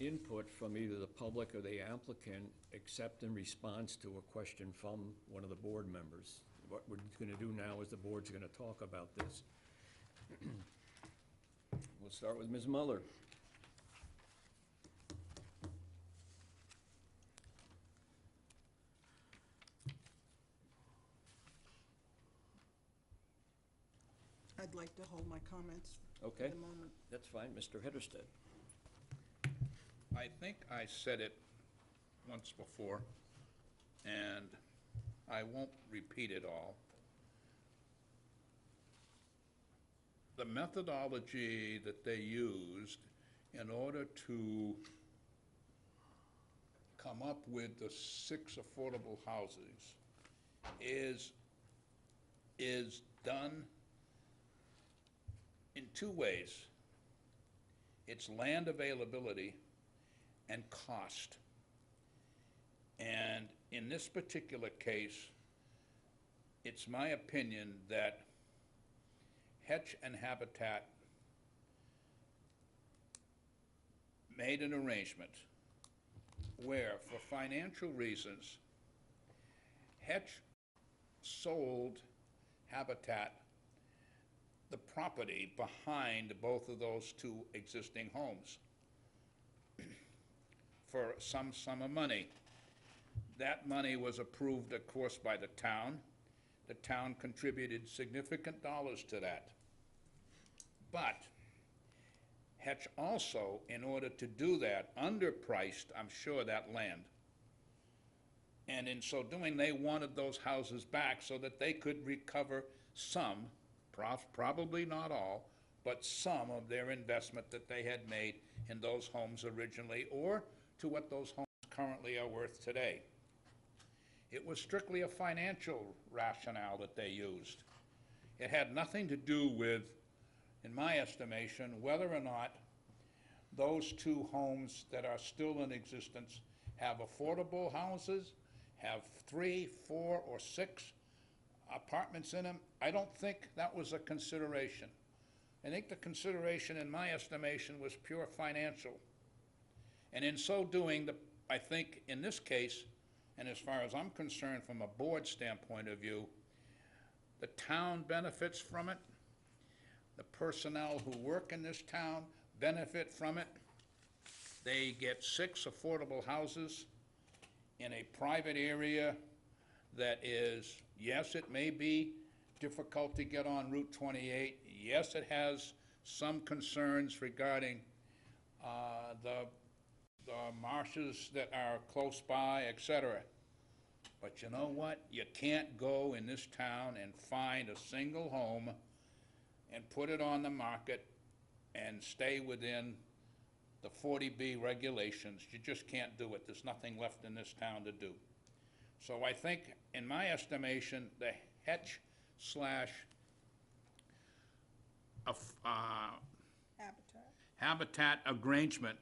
input from either the public or the applicant, except in response to a question from one of the board members. What we're gonna do now is the board's gonna talk about this. We'll start with Ms. Muller. I'd like to hold my comments Okay, for the moment. that's fine. Mr. Hedersted. I think I said it once before, and I won't repeat it all. The methodology that they used in order to come up with the 6 affordable houses is done in 2 ways. It's land availability and cost. And in this particular case, it's my opinion that Hetch and Habitat made an arrangement where, for financial reasons, Hetch sold Habitat the property behind both of those 2 existing homes for some sum of money. That money was approved, of course, by the town. The town contributed significant dollars to that. But Hetch also, in order to do that, underpriced, I'm sure, that land. And in so doing, they wanted those houses back so that they could recover some, probably not all, but some of their investment that they had made in those homes originally, or to what those homes currently are worth today. It was strictly a financial rationale that they used. It had nothing to do with, in my estimation, whether or not those 2 homes that are still in existence have affordable houses, have 3, 4, or 6 apartments in them. I don't think that was a consideration. I think the consideration, in my estimation, was pure financial. And in so doing, I think in this case, and as far as I'm concerned from a board standpoint of view, the town benefits from it. The personnel who work in this town benefit from it. They get 6 affordable houses in a private area that is, yes, it may be difficult to get on Route 28. Yes, it has some concerns regarding the marshes that are close by, etc. But you know what? You can't go in this town and find a single home and put it on the market and stay within the 40B regulations. You just can't do it. There's nothing left in this town to do. So I think, in my estimation, the Hetch slash habitat arrangement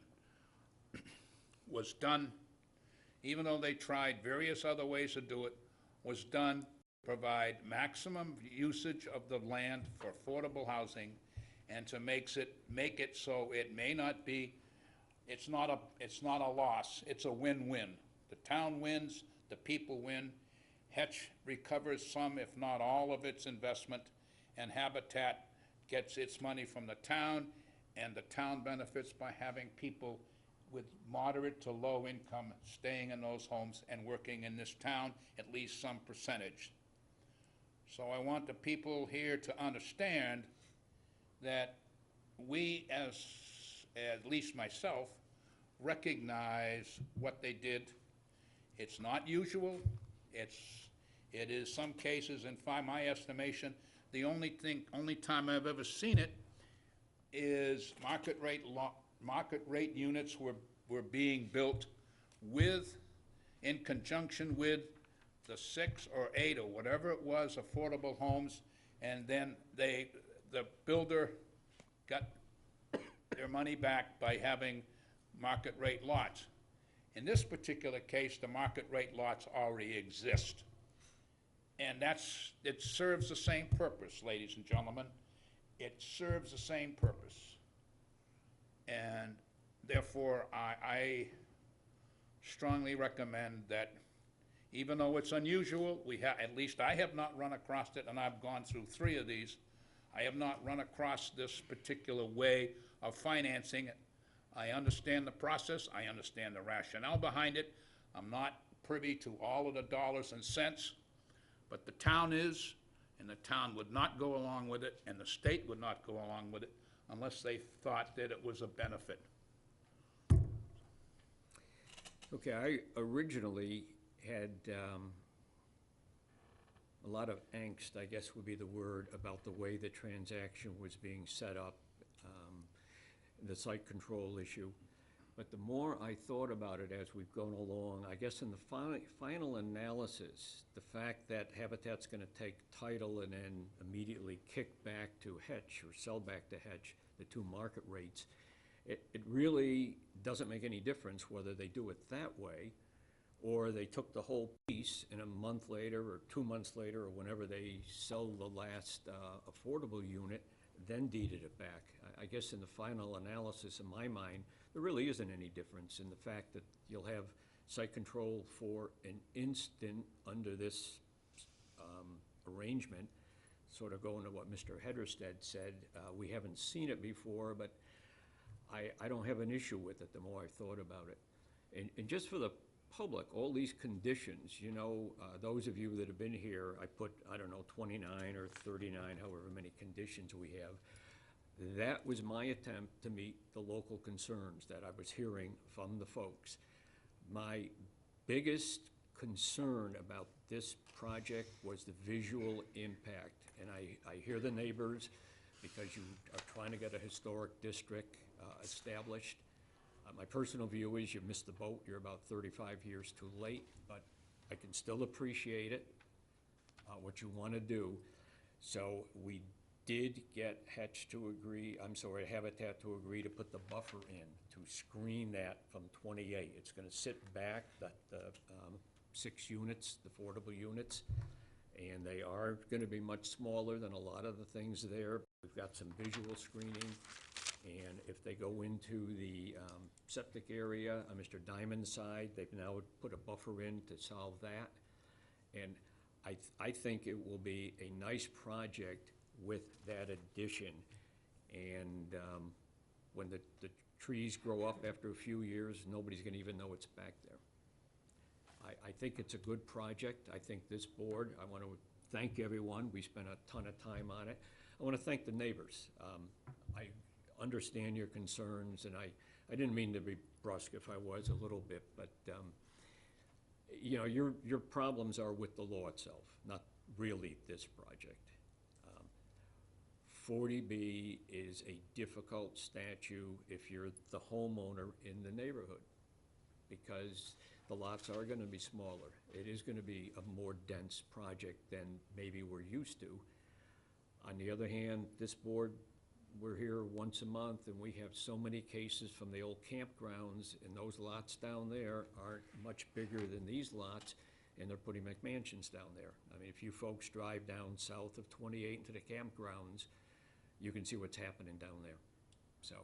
was done, even though they tried various other ways to do it, was done to provide maximum usage of the land for affordable housing and to make it so it may not be, it's not a loss, it's a win-win. The town wins, the people win. Hetch recovers some, if not all, of its investment, and Habitat gets its money from the town, and the town benefits by having people with moderate to low income staying in those homes and working in this town, at least some percentage. So I want the people here to understand that we, at least myself, recognize what they did. It's not usual. It is some cases, in my estimation, the only time I've ever seen it is market rate units were being built in conjunction with the 6 or 8 or whatever it was, affordable homes, and then the builder got their money back by having market rate lots. In this particular case, the market rate lots already exist. And it serves the same purpose, ladies and gentlemen. It serves the same purpose. And therefore, I strongly recommend that, even though it's unusual, at least I have not run across it, and I've gone through 3 of these, I have not run across this particular way of financing it. I understand the process, I understand the rationale behind it. I'm not privy to all of the dollars and cents, but the town is, and the town would not go along with it, and the state would not go along with it unless they thought that it was a benefit. Okay, I originally had a lot of angst, I guess would be the word, about the way the transaction was being set up, the site control issue. But the more I thought about it as we've gone along, I guess in the final analysis, the fact that Habitat's gonna take title and then immediately kick back to Hetch or sell back to Hetch, the 2 market rates, it really doesn't make any difference whether they do it that way or they took the whole piece and a month later or 2 months later or whenever they sell the last affordable unit, then deeded it back. I guess in the final analysis, in my mind, there really isn't any difference in the fact that you'll have site control for an instant under this arrangement, sort of going to what Mr. Hedersted said. We haven't seen it before, but I don't have an issue with it the more I thought about it. And just for the public, all these conditions, you know, those of you that have been here, I put, I don't know, 29 or 39, however many conditions we have. That was my attempt to meet the local concerns that I was hearing from the folks. My biggest concern about this project was the visual impact. And I hear the neighbors, because you are trying to get a historic district established. My personal view is you missed the boat, you're about 35 years too late, but I can still appreciate it, what you want to do. So we did get Habitat to agree to put the buffer in to screen that from 28. It's going to sit back, the 6 units, the affordable units, and they are going to be much smaller than a lot of the things there. We've got some visual screening, and if they go into the septic area on Mr. Diamond's side, they've now put a buffer in to solve that. And I think it will be a nice project with that addition. And when the trees grow up after a few years, nobody's gonna even know it's back there. I think it's a good project. I think this board, I want to thank everyone. We spent a ton of time on it. I want to thank the neighbors. I understand your concerns, and I didn't mean to be brusque if I was a little bit, but you know, your problems are with the law itself, not really this project. 40B is a difficult statute if you're the homeowner in the neighborhood, because the lots are gonna be smaller. It is gonna be a more dense project than maybe we're used to. On the other hand, this board, we're here once a month, and we have so many cases from the old campgrounds, and those lots down there aren't much bigger than these lots, and they're putting McMansions down there. I mean, if you folks drive down south of 28 into the campgrounds, you can see what's happening down there. So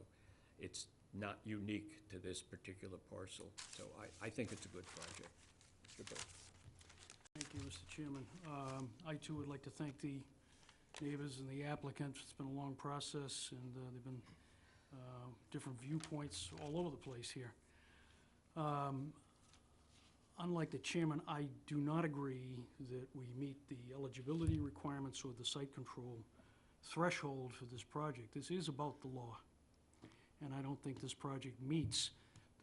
it's not unique to this particular parcel. So I think it's a good project. Mr. Bill. Thank you, Mr. Chairman. I too would like to thank the neighbors and the applicant. It's been a long process, and there've been different viewpoints all over the place here. Unlike the chairman, I do not agree that we meet the eligibility requirements or the site control threshold for this project. This is about the law, and I don't think this project meets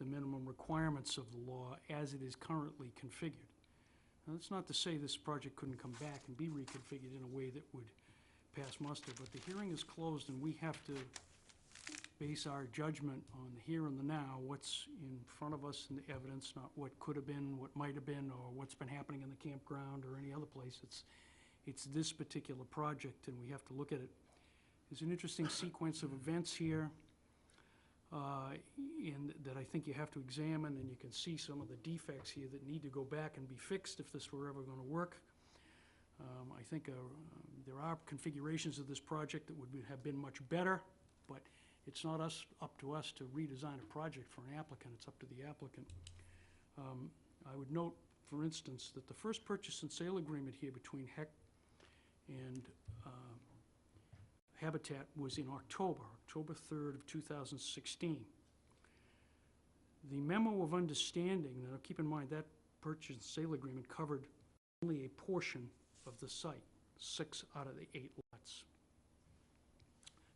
the minimum requirements of the law as it is currently configured. Now, that's not to say this project couldn't come back and be reconfigured in a way that would pass muster, but the hearing is closed, and we have to base our judgment on the here and the now, what's in front of us in the evidence, not what could have been, what might have been, or what's been happening in the campground or any other place. It's this particular project, and we have to look at it. There's an interesting sequence of events here that I think you have to examine, and you can see some of the defects here that need to go back and be fixed if this were ever going to work. I think there are configurations of this project that would have been much better, but it's not up to us to redesign a project for an applicant. It's up to the applicant. I would note, for instance, that the first purchase and sale agreement here between Heck and Habitat was in October 3rd of 2016. The memo of understanding, now keep in mind that purchase and sale agreement covered only a portion of the site, 6 out of the 8 lots.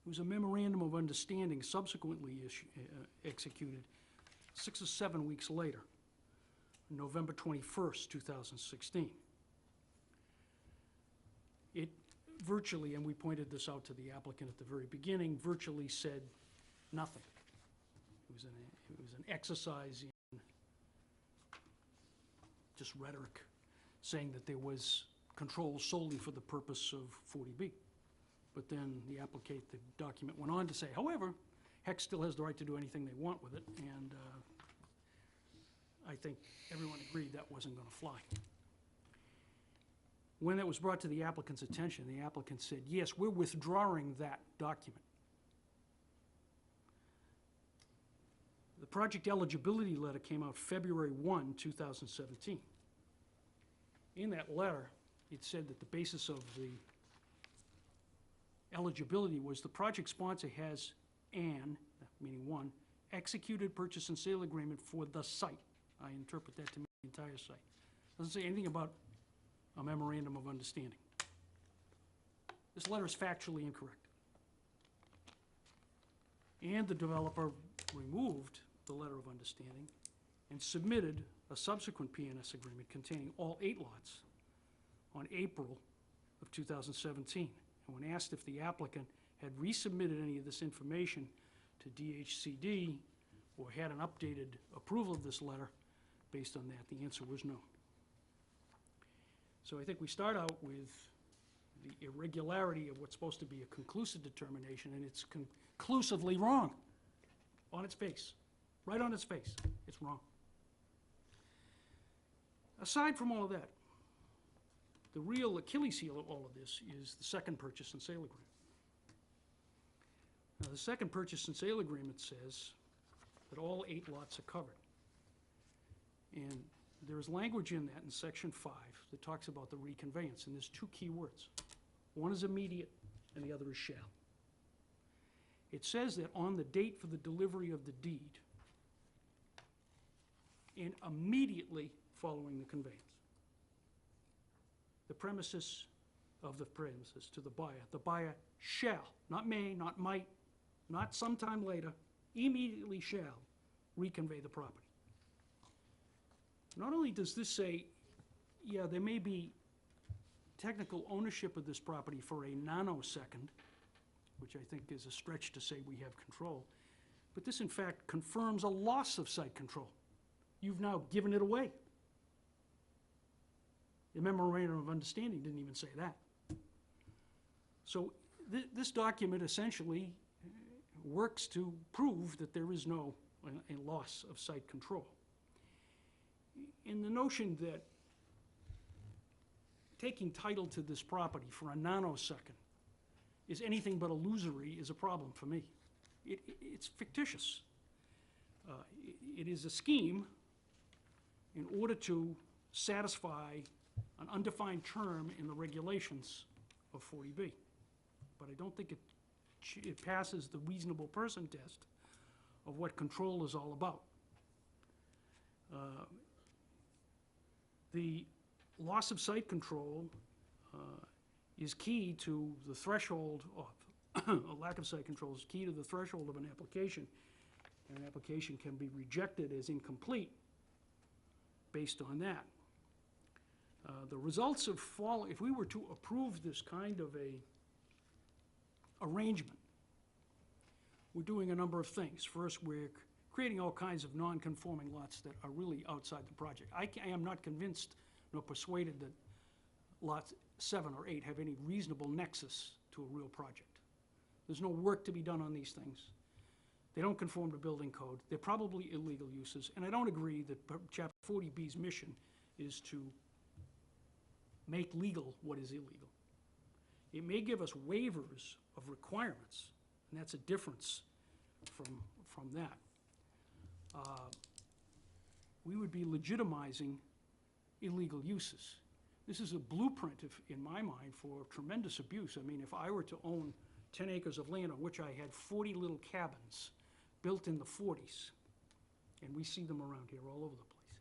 It was a memorandum of understanding subsequently executed 6 or 7 weeks later, November 21st, 2016. It virtually, and we pointed this out to the applicant at the very beginning, virtually said nothing. It was an exercise in just rhetoric, saying that there was control solely for the purpose of 40B. But then the document went on to say, however, Heck still has the right to do anything they want with it, and I think everyone agreed that wasn't going to fly. When it was brought to the applicant's attention, the applicant said, yes, we're withdrawing that document. The project eligibility letter came out February 1, 2017. In that letter, it said that the basis of the eligibility was the project sponsor has meaning one, executed purchase and sale agreement for the site. I interpret that to mean the entire site. Doesn't say anything about a memorandum of understanding. This letter is factually incorrect. And the developer removed the letter of understanding and submitted a subsequent PNS agreement containing all 8 lots on April of 2017. And when asked if the applicant had resubmitted any of this information to DHCD or had an updated approval of this letter based on that, the answer was no. So I think we start out with the irregularity of what's supposed to be a conclusive determination, and it's conclusively wrong on its face, right on its face. It's wrong. Aside from all of that, the real Achilles heel of all of this is the second purchase and sale agreement. Now, the second purchase and sale agreement says that all 8 lots are covered. And there is language in that in section 5 that talks about the reconveyance, and there's 2 key words. One is immediate, and the other is shall. It says that on the date for the delivery of the deed, and immediately following the conveyance, the premises of the premises to the buyer shall, not may, not might, not sometime later, immediately shall reconvey the property. Not only does this say, yeah, there may be technical ownership of this property for a nanosecond, which I think is a stretch to say we have control. But this, in fact, confirms a loss of site control. You've now given it away. The memorandum of understanding didn't even say that. So this document essentially works to prove that there is no a loss of site control. In the notion that taking title to this property for a nanosecond is anything but illusory is a problem for me. It's fictitious. It is a scheme in order to satisfy an undefined term in the regulations of 40B. But I don't think it passes the reasonable person test of what control is all about. The loss of site control is key to the threshold of, a lack of site control is key to the threshold of an application. And an application can be rejected as incomplete based on that. The results of if we were to approve this kind of a arrangement, we're doing a number of things. First, we're creating all kinds of non-conforming lots that are really outside the project. I am not convinced nor persuaded that lots 7 or 8 have any reasonable nexus to a real project. There's no work to be done on these things. They don't conform to building code. They're probably illegal uses. And I don't agree that Chapter 40B's mission is to make legal what is illegal. It may give us waivers of requirements, and that's a difference from that. We would be legitimizing illegal uses. This is a blueprint, in my mind, for tremendous abuse. I mean, if I were to own 10 acres of land on which I had 40 little cabins built in the 40s, and we see them around here all over the place,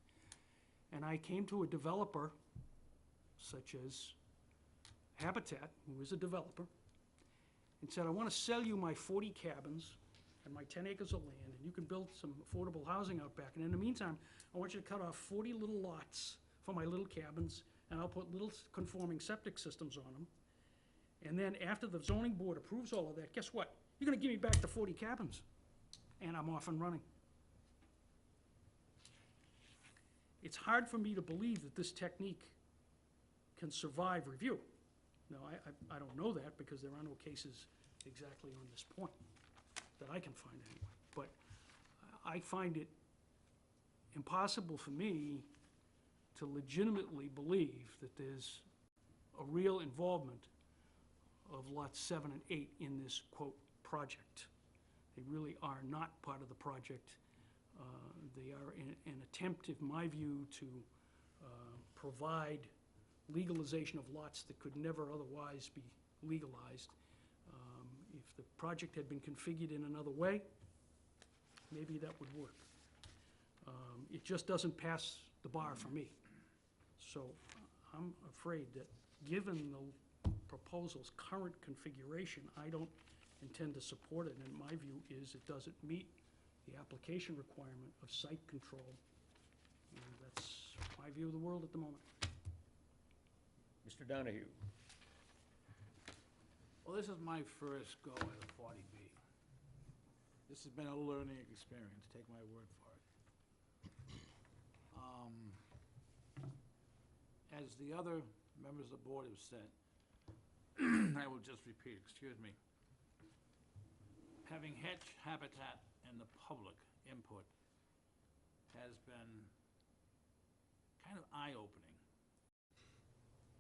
and I came to a developer such as Habitat, who is a developer, and said, I want to sell you my 40 cabins and my 10 acres of land, and you can build some affordable housing out back. And in the meantime, I want you to cut off 40 little lots for my little cabins, and I'll put little conforming septic systems on them. And then after the zoning board approves all of that, guess what? You're going to give me back the 40 cabins, and I'm off and running. It's hard for me to believe that this technique can survive review. Now, I don't know that because there are no cases exactly on this point that I can find anyway. But I find it impossible for me to legitimately believe that there's a real involvement of lots 7 and 8 in this, quote, project. They really are not part of the project. They are an attempt, in my view, to provide legalization of lots that could never otherwise be legalized. If the project had been configured in another way, maybe that would work. It just doesn't pass the bar for me. So I'm afraid that given the proposal's current configuration, I don't intend to support it. And my view is it doesn't meet the application requirement of site control. And that's my view of the world at the moment. Mr. Donahue. Well, this is my first go at a 40B. This has been a learning experience, take my word for it. As the other members of the board have said, I will just repeat, excuse me. Having Hedge, Habitat, and the public input has been kind of eye-opening,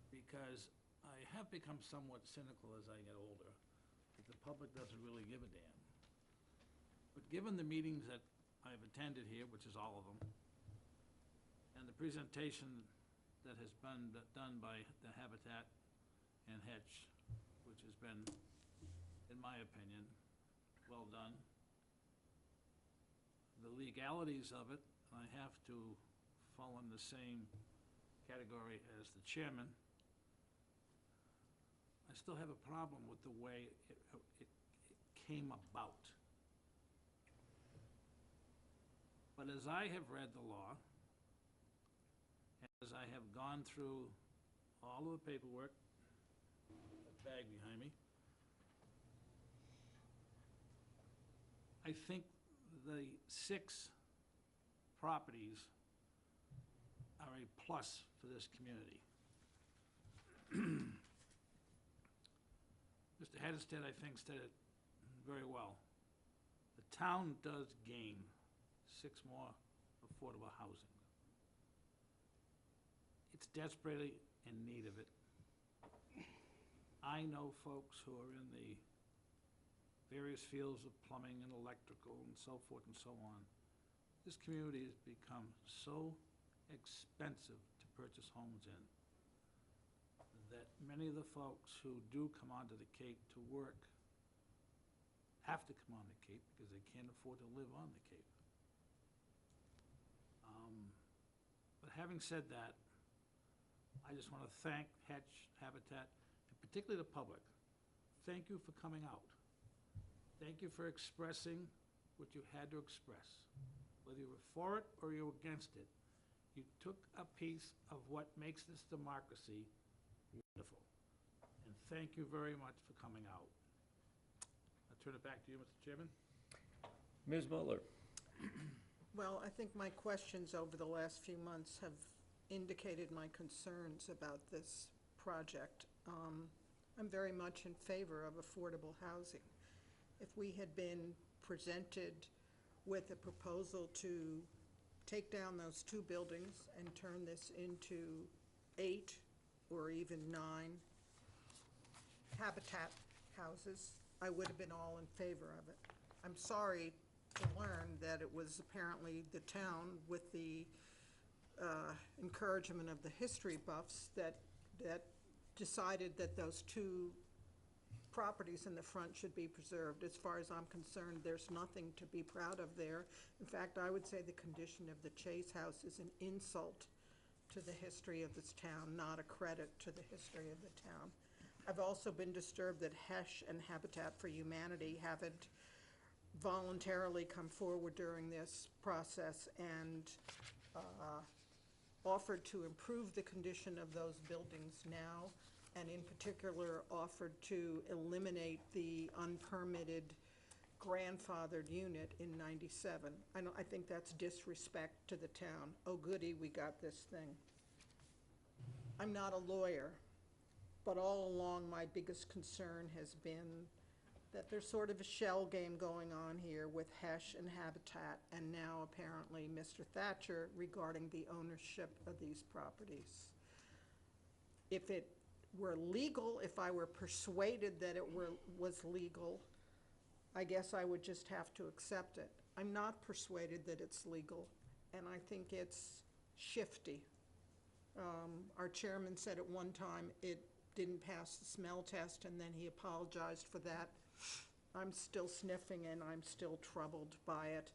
because I have become somewhat cynical as I get older, that the public doesn't really give a damn. But given the meetings that I've attended here, which is all of them, and the presentation that has been done by the Habitat and Hedge, which has been, in my opinion, well done, the legalities of it, I have to fall in the same category as the chairman. I still have a problem with the way it came about. But as I have read the law, as I have gone through all of the paperwork, that bag behind me, I think the 6 properties are a plus for this community. Mr. Hedersted, I think, said it very well. The town does gain 6 more affordable housing. It's desperately in need of it. I know folks who are in the various fields of plumbing and electrical and so forth and so on. This community has become so expensive to purchase homes in that many of the folks who do come onto the Cape to work have to come on the Cape because they can't afford to live on the Cape. But having said that, I just want to thank Hatch Habitat, and particularly the public. Thank you for coming out. Thank you for expressing what you had to express. Whether you were for it or you were against it, you took a piece of what makes this democracy wonderful. And thank you very much for coming out. I'll turn it back to you, Mr. Chairman. Ms. Butler? Well, I think my questions over the last few months have indicated my concerns about this project. I'm very much in favor of affordable housing. If we had been presented with a proposal to take down those 2 buildings and turn this into 8 or even 9 Habitat houses, I would have been all in favor of it. I'm sorry to learn that it was apparently the town, with the encouragement of the history buffs, that decided that those 2 properties in the front should be preserved. As far as I'm concerned, there's nothing to be proud of there. In fact, I would say the condition of the Chase House is an insult to the history of this town, not a credit to the history of the town. I've also been disturbed that HESH and Habitat for Humanity haven't voluntarily come forward during this process and offered to improve the condition of those buildings now, and in particular offered to eliminate the unpermitted grandfathered unit in 97. I think that's disrespect to the town. Oh goody, we got this thing. I'm not a lawyer, but all along my biggest concern has been that there's sort of a shell game going on here with HESH and Habitat, and now apparently Mr. Thatcher regarding the ownership of these properties. If it were legal, if I were persuaded that it was legal, I guess I would just have to accept it. I'm not persuaded that it's legal, and I think it's shifty. Our chairman said at one time it didn't pass the smell test, and then he apologized for that. I'm still sniffing, and I'm still troubled by it.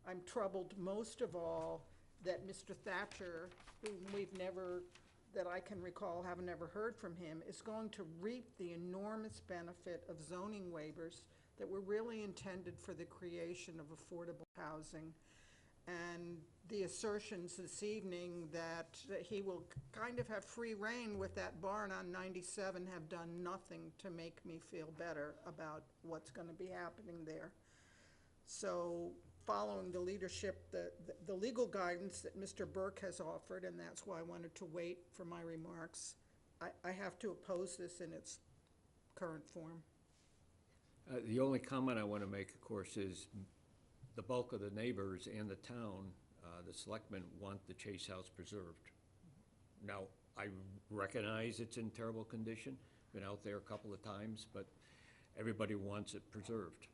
I'm troubled most of all that Mr. Thatcher, whom that I can recall, haven't ever heard from him, is going to reap the enormous benefit of zoning waivers that were really intended for the creation of affordable housing. And the assertions this evening that he will kind of have free reign with that barn on 97 have done nothing to make me feel better about what's going to be happening there. So following the leadership, the legal guidance that Mr. Burke has offered, and that's why I wanted to wait for my remarks, I have to oppose this in its current form. The only comment I want to make, of course, is the bulk of the neighbors and the town, the selectmen, want the Chase House preserved. Now, I recognize it's in terrible condition, been out there a couple of times, but everybody wants it preserved,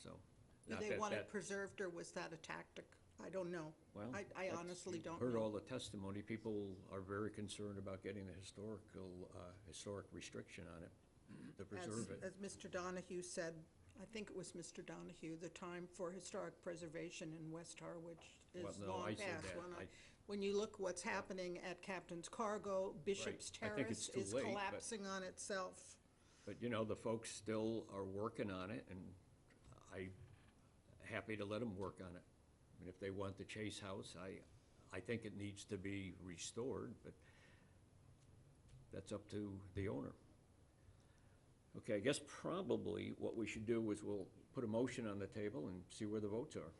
so. Do they want it preserved, or was that a tactic? I don't know. Well, I honestly don't heard know. all the testimony. People are very concerned about getting the historic restriction on it to preserve it. As Mr. Donahue said, I think it was Mr. Donahue, the time for historic preservation in West Harwich is Well, no, long I said past. that. When you look what's happening at Captain's Cargo, Bishop's I think it's Terrace too is late, but- collapsing on itself. But, you know, the folks still are working on it, and I'm happy to let them work on it. I mean, if they want the Chase House, I think it needs to be restored, but that's up to the owner. Okay, I guess probably what we should do is we'll put a motion on the table and see where the votes are.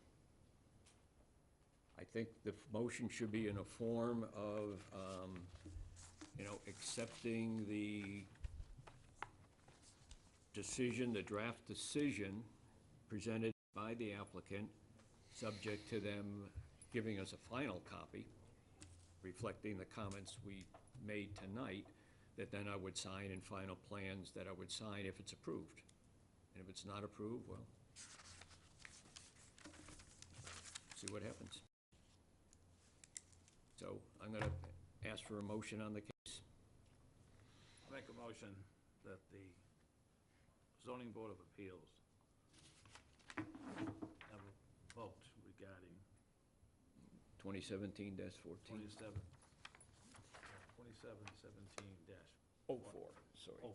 I think the motion should be in a form of, accepting the decision, the draft decision presented by the applicant, subject to them giving us a final copy, reflecting the comments we made tonight, that then I would sign in final plans that I would sign if it's approved. And if it's not approved, well, see what happens. So I'm gonna ask for a motion on the case. I make a motion that the zoning board of appeals have a vote regarding 2017-14. 2717 Oh, 4, sorry. 04.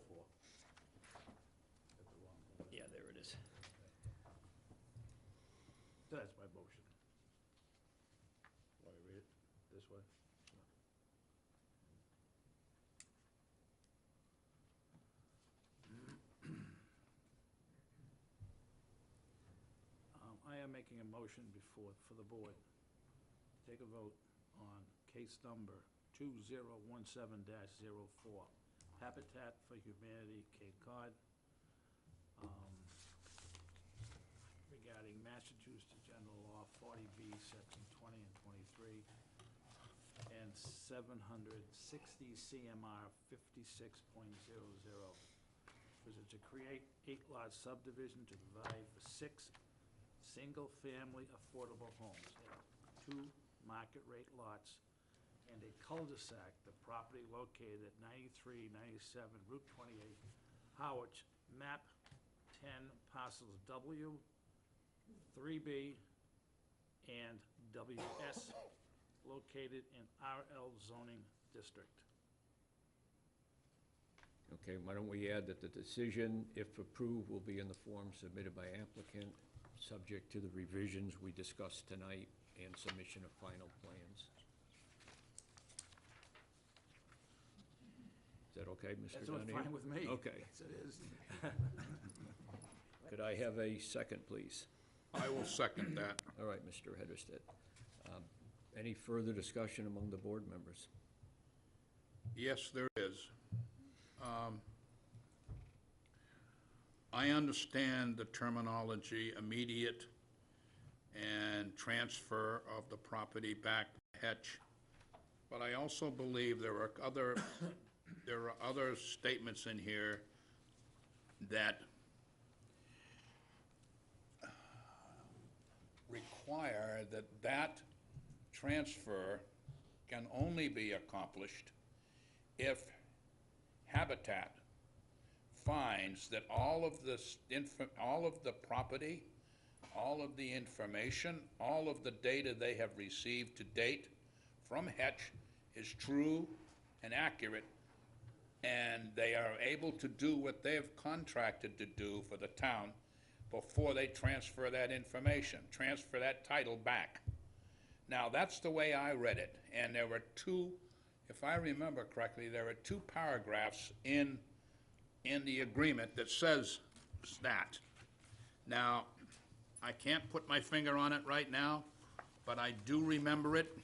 That's the wrong one. Yeah, there it is. That's my motion. Want to read it this way? I am making a motion for the board. Take a vote on case number 2017-04, Habitat for Humanity, Cape Cod, regarding Massachusetts General Law 40B, Section 20 and 23, and 760 CMR 56.00, which is to create 8-lot subdivision to provide for 6 single-family affordable homes. There are 2 market-rate lots and a cul-de-sac, the property located at 9397 Route 28, Harwich, map 10, parcels W, 3B, and WS, located in RL zoning district. Okay, why don't we add that the decision, if approved, will be in the form submitted by applicant, subject to the revisions we discussed tonight and submission of final plans. Is that okay, Mr. That's Donahue? fine with me. Okay. Yes, it is. Could I have a second, please? I will second that. All right, Mr. Hedersted. Any further discussion among the board members? Yes, there is. I understand the terminology immediate and transfer of the property back to Hetch, but I also believe there are other statements in here that require that transfer can only be accomplished if Habitat finds that all of the property, all of the information, all of the data they have received to date from Hetch is true and accurate, and they are able to do what they have contracted to do for the town before they transfer that information, transfer that title back. Now, that's the way I read it, and there were 2, if I remember correctly, there are 2 paragraphs in the agreement that says that. Now, I can't put my finger on it right now, but I do remember it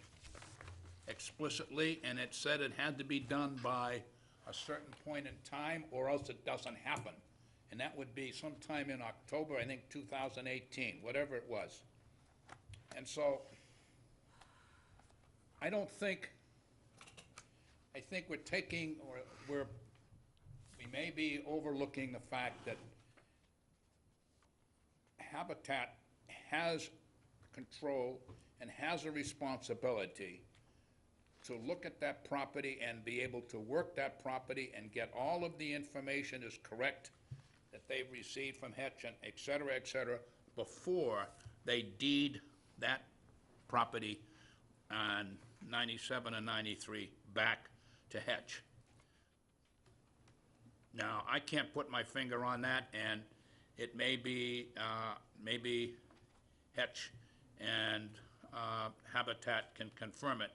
explicitly, and it said it had to be done by a certain point in time, or else it doesn't happen. And that would be sometime in October, I think 2018, whatever it was. And so, I think we're taking, or we may be overlooking the fact that Habitat has control and has a responsibility to look at that property and be able to work that property and get all of the information is correct that they've received from Hetch, and et cetera, before they deed that property on 97 and 93 back to Hetch. Now, I can't put my finger on that, and it may be Hetch and Habitat can confirm it,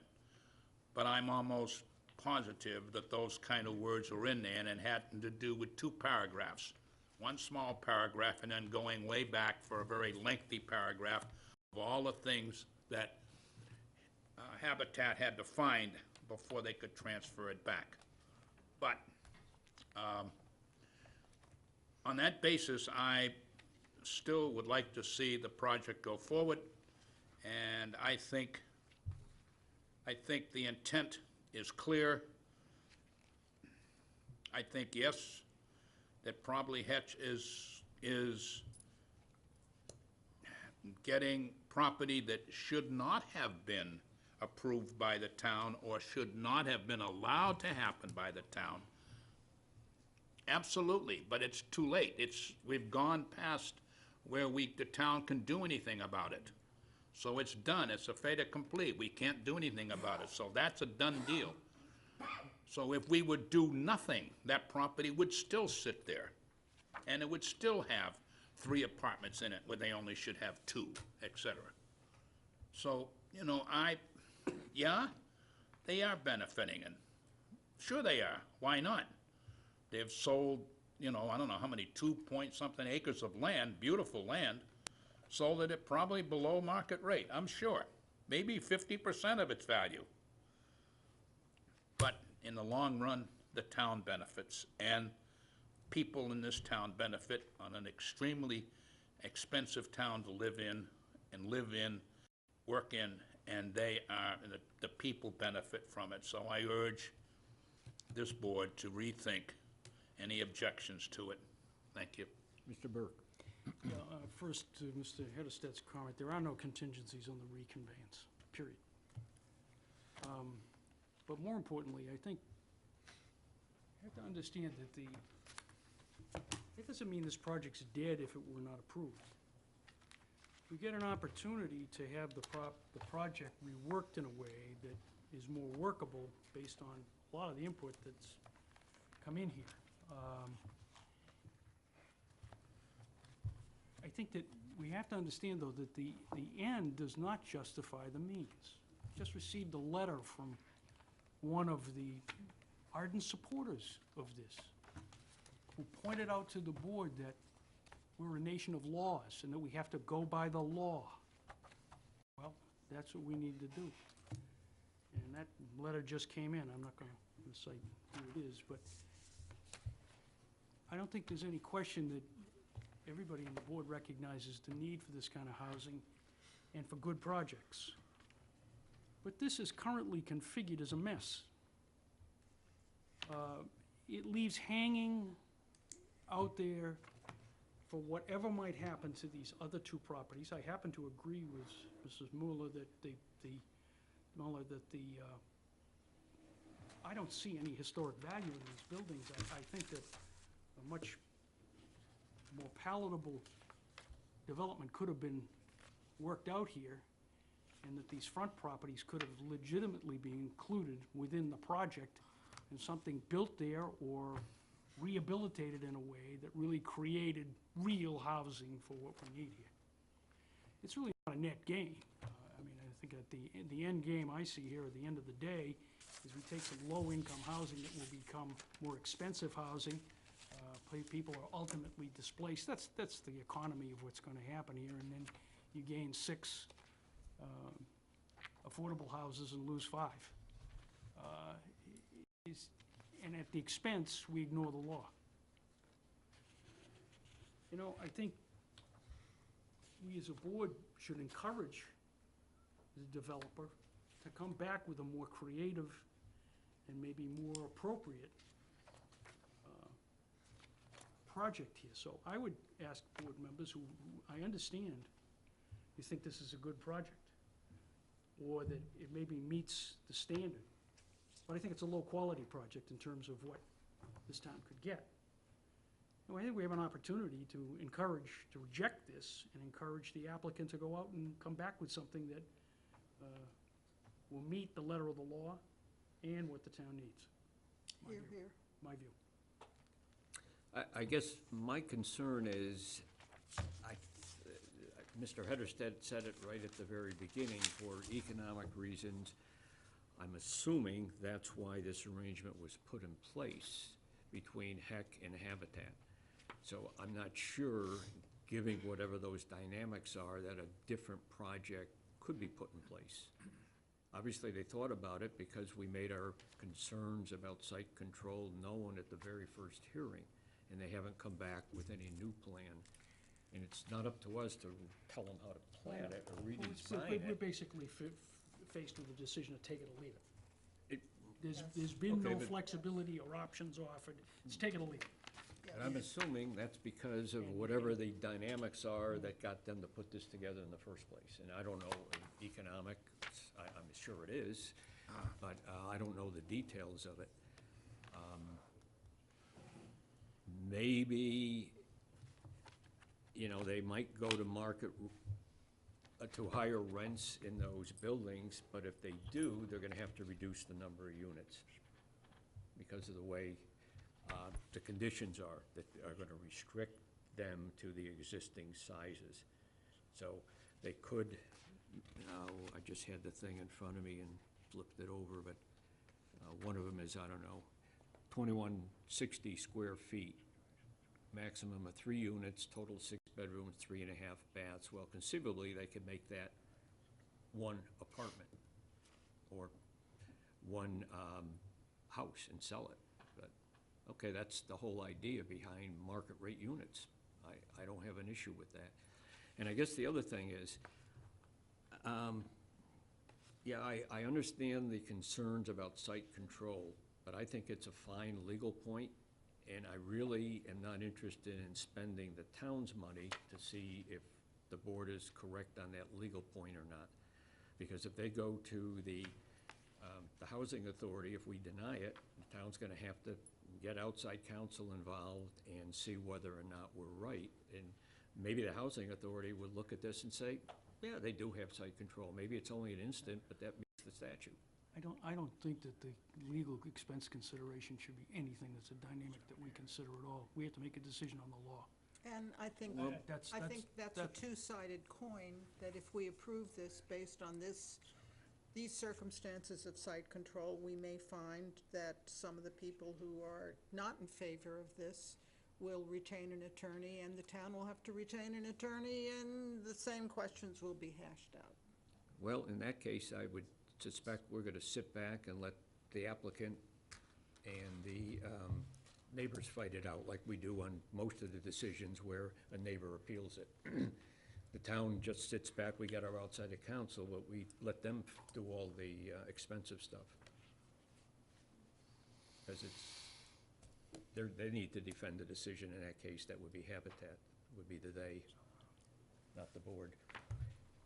but I'm almost positive that those kind of words were in there, and it had to do with two paragraphs. One small paragraph, and then going way back for a very lengthy paragraph of all the things that Habitat had to find before they could transfer it back. But on that basis, I still would like to see the project go forward, and I think the intent is clear. I think, yes, that probably Hetch is getting property that should not have been approved by the town or should not have been allowed to happen by the town. Absolutely, but it's too late. We've gone past where the town can do anything about it. So it's done, it's a fait accompli. We can't do anything about it, so that's a done deal. So if we would do nothing, that property would still sit there, and it would still have 3 apartments in it where they only should have 2, et cetera. So, you know, yeah, they are benefiting, and sure they are, why not? They've sold, you know, I don't know how many, 2-point-something acres of land, beautiful land, sold it at probably below market rate, I'm sure. Maybe 50% of its value. But in the long run, the town benefits, and people in this town benefit on an extremely expensive town to live in, work in, and the people benefit from it. So I urge this board to rethink any objections to it. Thank you. Mr. Burke. Yeah, first, to Mr. Hederstedt's comment, there are no contingencies on the reconveyance, period. But more importantly, I think you have to understand that it doesn't mean this project's dead if it were not approved. We get an opportunity to have the project reworked in a way that is more workable based on a lot of the input that's come in here. I think that we have to understand, though, that the end does not justify the means. Just received a letter from one of the ardent supporters of this, who pointed out to the board that we're a nation of laws and that we have to go by the law. Well, that's what we need to do. And that letter just came in. I'm not going to cite who it is, but I don't think there's any question that everybody on the board recognizes the need for this kind of housing and for good projects. But this is currently configured as a mess. It leaves hanging out there for whatever might happen to these other 2 properties. I happen to agree with Mrs. Mueller that I don't see any historic value in these buildings. I think that a much more palatable development could have been worked out here, and that these front properties could have legitimately been included within the project and something built there or rehabilitated in a way that really created real housing for what we need here. It's really not a net gain. I mean, I think at the end game I see here at the end of the day is we take some low-income housing that will become more expensive housing. People are ultimately displaced. That's the economy of what's going to happen here, and then you gain 6 affordable houses and lose 5. And at the expense, we ignore the law. You know, I think we as a board should encourage the developer to come back with a more creative and maybe more appropriate project here. So I would ask board members who I understand you think this is a good project, or that it maybe meets the standard. But I think it's a low-quality project in terms of what this town could get. And I think we have an opportunity to reject this and encourage the applicant to go out and come back with something that will meet the letter of the law and what the town needs. Here, here. My view. I guess my concern is, Mr. Hedersted said it right at the very beginning, for economic reasons. I'm assuming that's why this arrangement was put in place between HEC and Habitat. So I'm not sure, given whatever those dynamics are, that a different project could be put in place. Obviously, they thought about it because we made our concerns about site control known at the very first hearing, and they haven't come back with any new plan. And it's not up to us to tell them how to plan it or redesign We're it. basically faced with a decision to take it or leave it. It- There's been Okay, no but- flexibility or options offered. It's take it or leave it. And I'm assuming that's because of whatever the dynamics are that got them to put this together in the first place. And I don't know, economic, I'm sure it is, but I don't know the details of it. Maybe, you know, they might go to market to higher rents in those buildings, but if they do, they're gonna have to reduce the number of units because of the way the conditions are that are gonna restrict them to the existing sizes. So they could, I just had the thing in front of me and flipped it over, but one of them is, I don't know, 2160 square feet, maximum of 3 units, total 6 bedrooms, 3.5 baths. Well, conceivably, they could make that one apartment or one house and sell it. But, okay, that's the whole idea behind market rate units. I don't have an issue with that. And I guess the other thing is, yeah, I understand the concerns about site control, but I think it's a fine legal point, and I really am not interested in spending the town's money to see if the board is correct on that legal point or not. Because if they go to the housing authority, if we deny it, the town's gonna have to get outside counsel involved and see whether or not we're right. And maybe the housing authority would look at this and say, yeah, they do have site control. Maybe it's only an instant, but that meets the statute. I don't think that the legal expense consideration should be anything that's a dynamic that we consider at all. We have to make a decision on the law. And I think, That's- I think that's a that- two-sided coin, that if we approve this based on these circumstances of site control, we may find that some of the people who are not in favor of this will retain an attorney, and the town will have to retain an attorney, and the same questions will be hashed out. Well, in that case, I would suspect we're gonna sit back and let the applicant and the neighbors fight it out, like we do on most of the decisions where a neighbor appeals it. The town just sits back, we got our outside counsel, but we let them do all the expensive stuff. Because they need to defend the decision in that case. That would be Habitat, would be the they, not the board.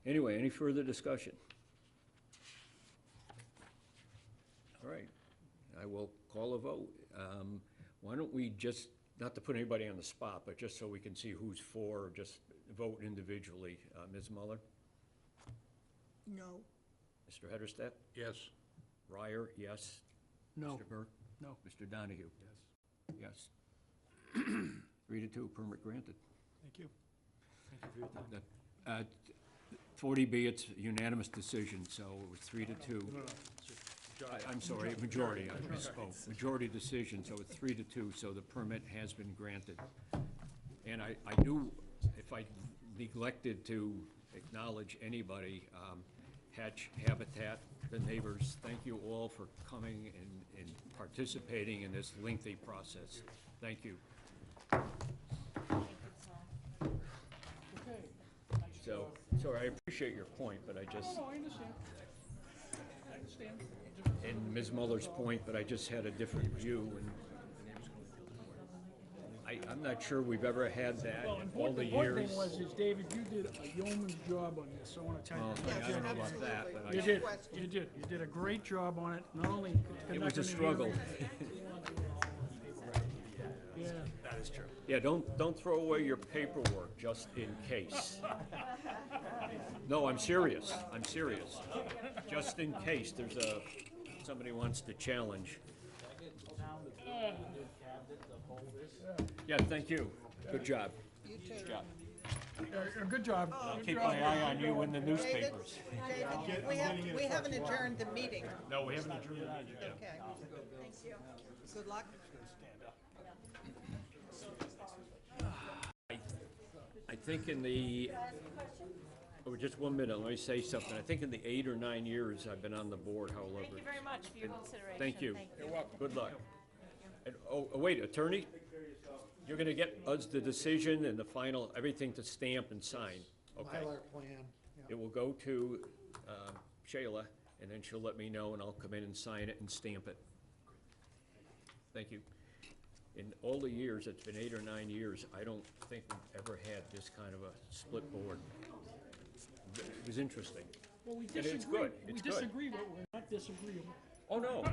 Anyway, any further discussion? All right, I will call a vote. Why don't we just, not to put anybody on the spot, but just so we can see who's for, just vote individually. Ms. Muller? No. Mr. Hederstet? Yes. Ryer, yes. No, Mr. Burke? no. Mr. Donahue? Yes. Yes. 3-2, permit granted. Thank you. Thank you for your time. 40B, it's a unanimous decision, so it was 3-2. I'm sorry, majority, I misspoke. Majority decision, so it's 3-2, so the permit has been granted. And I do, if I neglected to acknowledge anybody, Hatch Habitat, the neighbors, thank you all for coming and participating in this lengthy process. Thank you. So, sorry, I appreciate your point, but I just, No, I understand. I understand. and Ms. Muller's point, but I just had a different view, and I'm not sure we've ever had that Well, in all the important years. thing was, David, you did a yeoman's job on this, I want to tell Oh, you. I don't know about that, but You I, did, you did a great job on it, not only it was conducting a the struggle. hearing- Yeah, That is true. Yeah, don't throw away your paperwork just in case. No, I'm serious, Just in case there's somebody wants to challenge. Yeah, thank you. Good job. You too. Good job. Good job. I'll keep my eye on you in the David, newspapers. David, we haven't adjourned the meeting. No, we haven't adjourned. Okay. Thank you. Good luck. I think in the, oh, just 1 minute, let me say something. I think in the 8 or 9 years I've been on the board, however. Thank you very much for your consideration. Thank you. You're welcome. Good luck. And, oh, wait, attorney? You're gonna get us the decision and the final, everything to stamp and sign, okay? Mylar plan, yeah. It will go to Shayla, and then she'll let me know, and I'll come in and sign it and stamp it. Thank you. In all the years, it's been 8 or 9 years, I don't think we've ever had this kind of a split board. It was interesting. Well, we And it's disagree. good. We It's good. disagree, but we're not disagreeable. Oh, no,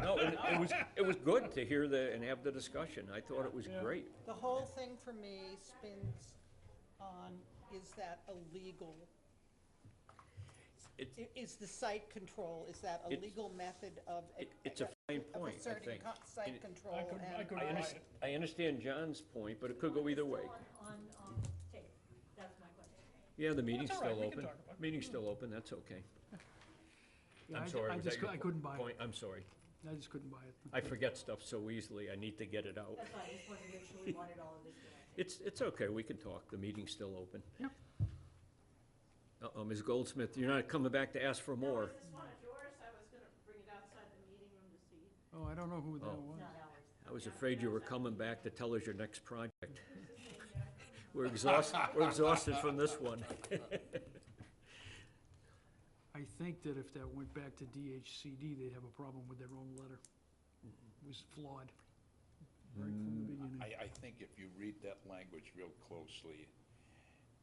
it was good to hear and have the discussion. I thought it was great. The whole thing for me spins on, is that illegal? Is the site control, is that a It's- legal method of? It's a fine of point, I asserting think. site And control I and? could I buy understand, it. I understand John's point, but it could go either way. On tape, that's my question. Yeah, the meeting's all right, still we can open. talk about it. Meeting's still open, that's okay. Yeah, I'm sorry, was that your I couldn't buy point? it. I'm sorry. I just couldn't buy it. I forget stuff so easily, I need to get it out. That's why I just wanted to make sure we wanted all of this to It's okay, we can talk, the meeting's still open. Yeah. Uh-oh, Ms. Goldsmith, you're not coming back to ask for more. Is this one of yours? I was gonna bring it outside the meeting room to see. Oh, I don't know who that Oh. was. Not ours. I was afraid you were coming back to tell us your next project. We're exhausted from this one. I think that if that went back to DHCD, they'd have a problem with their own letter. It was flawed, right from the beginning. I think if you read that language real closely,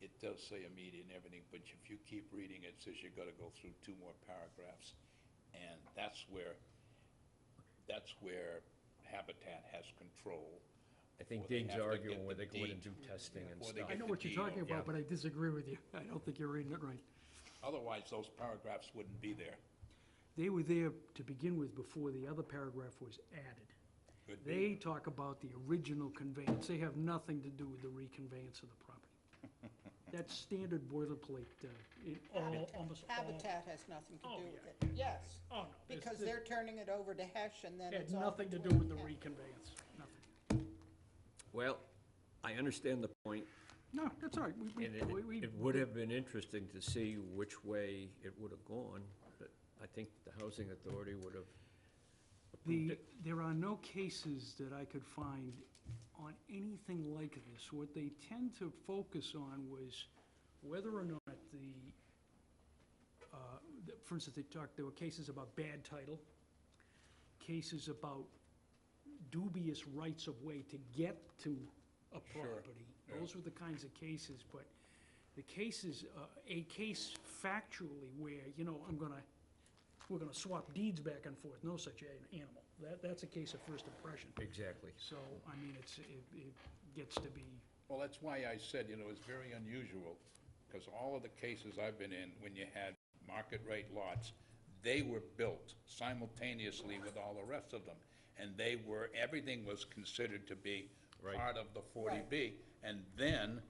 it does say immediate and everything, but if you keep reading, it says you gotta go through 2 more paragraphs. And that's where Habitat has control. I think Well, they Dig's have to arguing get where the they go in and deed. do testing and Before they stuff. I get know the what you're deed, talking yeah. about, but I disagree with you. I don't think you're reading it right. Otherwise, those paragraphs wouldn't be there. They were there to begin with before the other paragraph was added. Could be. They talk about the original conveyance. They have nothing to do with the reconveyance of the property. That's standard boilerplate in almost all. Habitat has nothing to Oh, do yeah. with it, yes. Oh, no. Because they're turning it over to Hesh and then It it's had all nothing to do between with the Hesh. reconveyance, nothing. Well, I understand the point, No, that's all right. and it would have been interesting to see which way it would have gone, but I think the housing authority would have approved it. There are no cases that I could find on anything like this. What they tend to focus on was whether or not for instance, there were cases about bad title, cases about dubious rights of way to get to a property. Those were the kinds of cases, but the cases, a case factually where, we're gonna swap deeds back and forth, no such animal. That's a case of first impression. Exactly. So, I mean, it gets to be, Well, that's why I said, it's very unusual, because all of the cases I've been in, when you had market rate lots, they were built simultaneously with all the rest of them. And everything was considered to be Right. part of the 40B. And then,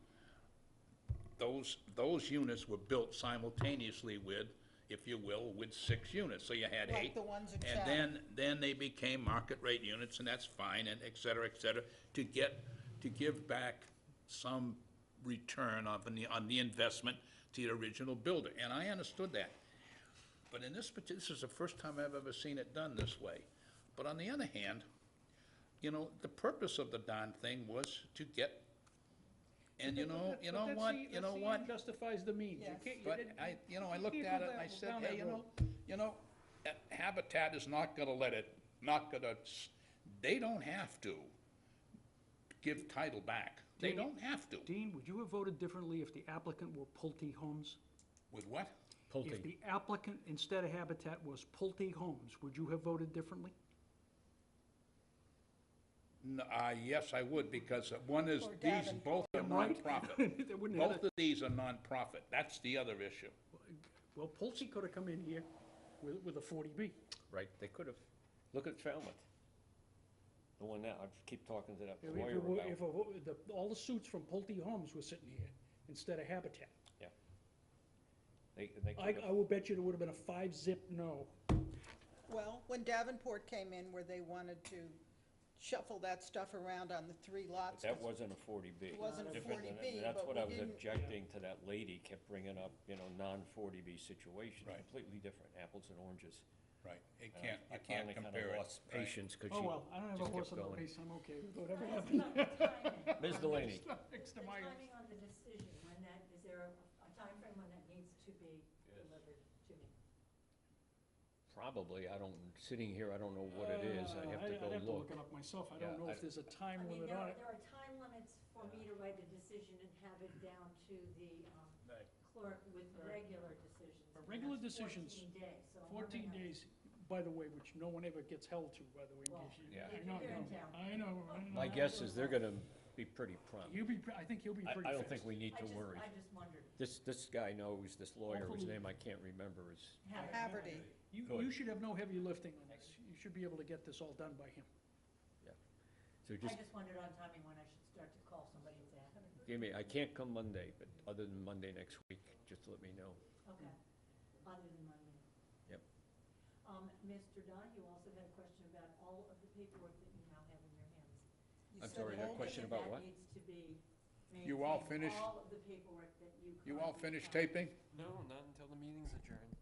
those units were built simultaneously with, if you will, with 6 units. So you had 8. Like the ones in And Chatham. then they became market rate units, and that's fine, and et cetera, to give back some return on the investment to the original builder, and I understood that. But in this is the first time I've ever seen it done this way. But on the other hand, the purpose of the darn thing was to get, and But that's the what? end justifies the means. You Yes. can't- you But didn't- I looked can't at go it and I down said, that hey, road. Habitat is not gonna let it, they don't have to give title back. They Dean- don't have to. Dean, would you have voted differently if the applicant were Pulte Homes? With what? If Pulte. the applicant, instead of Habitat, was Pulte Homes, would you have voted differently? Yes, I would, because one is, Or these, Davenport. both are Right? nonprofit. They wouldn't have Both of these are nonprofit. That's the other issue. Well, Pulte could have come in here with a 40B. Right, they could have. Look at Falmouth. The one that, I keep talking to that If lawyer it were- about. if all the suits from Pulte Homes were sitting here, instead of Habitat. They could've- I will bet you it would have been a 5-zip no. Well, when Davenport came in where they wanted to shuffle that stuff around on the 3 lots. That wasn't a 40B. It wasn't a Different- 40B, That's but what we I was didn't- objecting to, that lady kept bringing up, non-40B situations, Right. completely different, apples and oranges. Right, you And can't, I you can't finally kinda compare it. lost right. patience, because Oh, she well, I don't have a just horse kept in the going. race, I'm okay with whatever That's happens. about the timing. Ms. Delaney, Next to The my, timing on the decision, when that, is there a timeframe when that needs to be delivered to me? probably, sitting here, I don't know what it is, I have to go I'd have to look. look it up myself, I Yeah, don't know I- if there's a time I mean, limit there on are, it. there are time limits for me to write a decision and have it down to the Right. clerk with Right. regular decisions. But and regular that's decisions, 14 days, so I'm 14 wondering, days, by the way, which no one ever gets held to, by the way. in Well, case you- Yeah. I if know, you're in no, town. I know. My guess is they're gonna be pretty prompt. I think he'll be pretty I fast. don't think we need to worry. I just wondered. This guy knows, this lawyer, whose Hopefully- name I can't remember, is, Haverty. You Good. should have no heavy lifting on this. You should be able to get this all done by him. so I just just wondered on timing when I should start to call somebody and say, I haven't. give me, I can't come Monday, but other than Monday next week, just let me know. Okay, other than Monday. Yep. Mr. Donahue also had a question about all of the paperwork that you now have in your hands. You I'm said sorry, that a question that about what? needs to be You all maintained, finished? all of the paperwork that you. You all currently finished have. taping? No, not until the meeting's adjourned.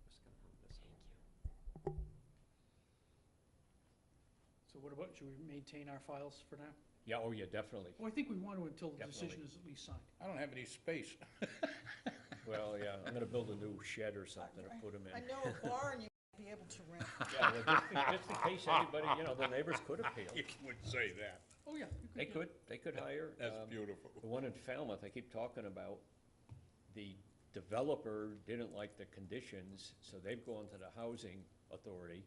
Just gonna move this over. So what about, should we maintain our files for now? Yeah, oh yeah, definitely. Well, I think we want to until the decision Definitely. is at least signed. I don't have any space. Well, yeah, I'm gonna build a new shed or something to put them I in. know a barn you might be able to rent. Yeah, well, just in case anybody, the neighbors could appeal. You would say that. Oh, yeah. They could hire. That's um, beautiful. The one in Falmouth, I keep talking about, the developer didn't like the conditions, so they've gone to the housing authority,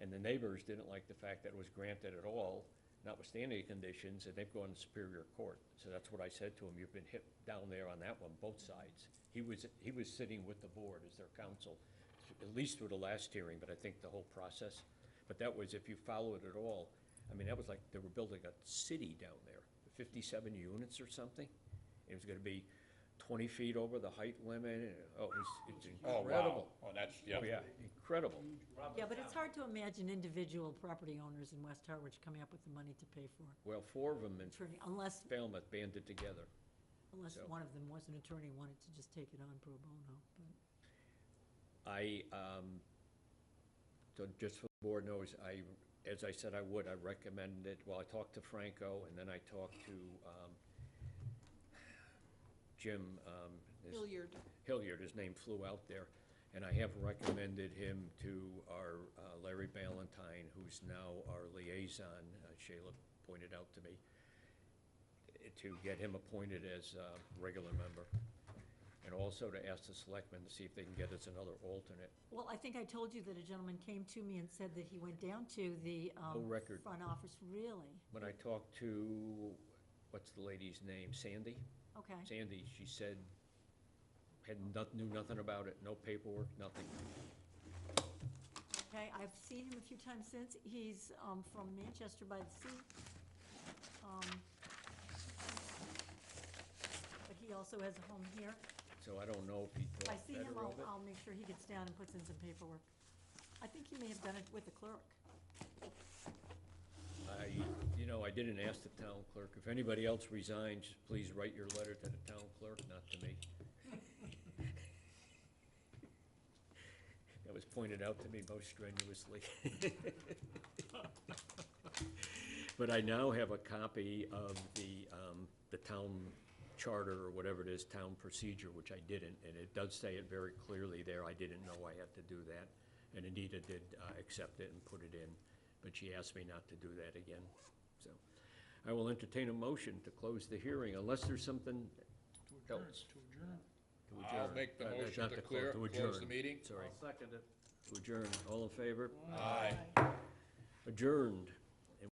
and the neighbors didn't like the fact that it was granted at all, notwithstanding the conditions, and they've gone to Superior Court. So that's what I said to him, you've been hit down there on that one, both sides. He was sitting with the board as their counsel, at least through the last hearing, but I think the whole process. But that was, if you follow it at all, I mean, that was like they were building a city down there, 57 units or something. It was gonna be 20 feet over the height limit, and, it's Oh, incredible. wow. Oh, that's, yeah. Oh, yeah, incredible. Yeah, but it's hard to imagine individual property owners in West Harwich coming up with the money to pay for it. Well, 4 of them in Attorney, unless Falmouth banded together. So- one of them was an attorney, wanted to just take it on pro bono, but. So just so the board knows, as I said I would, I recommended it, well, I talked to Franco, and then I talked to Jim. Hilliard, his name flew out there, and I have recommended him to our Larry Ballantyne, who's now our liaison, Shayla pointed out to me, to get him appointed as a regular member, and also to ask the selectmen to see if they can get us another alternate. Well, I think I told you that a gentleman came to me and said that he went down to the No record. front office, really? When I talked to, what's the lady's name, Sandy? Okay. Sandy, she said, knew nothing about it, no paperwork, nothing. Okay, I've seen him a few times since. He's from Manchester by the Sea. But he also has a home here. So I don't know if he If I thought see him, better of it. I'll make sure he gets down and puts in some paperwork. I think he may have done it with the clerk. I didn't ask the town clerk. If anybody else resigns, please write your letter to the town clerk, not to me. That was pointed out to me most strenuously. But I now have a copy of the town charter, or whatever it is, town procedure, which I didn't, and it does say it very clearly there. I didn't know I had to do that, and Anita did accept it and put it in, but she asked me not to do that again. So I will entertain a motion to close the hearing, unless there's something else. To adjourn. To I'll adjourn. make the Not motion to close, to close the adjourn. meeting. Sorry, Second it. to adjourn. All in favor? Aye. Adjourned.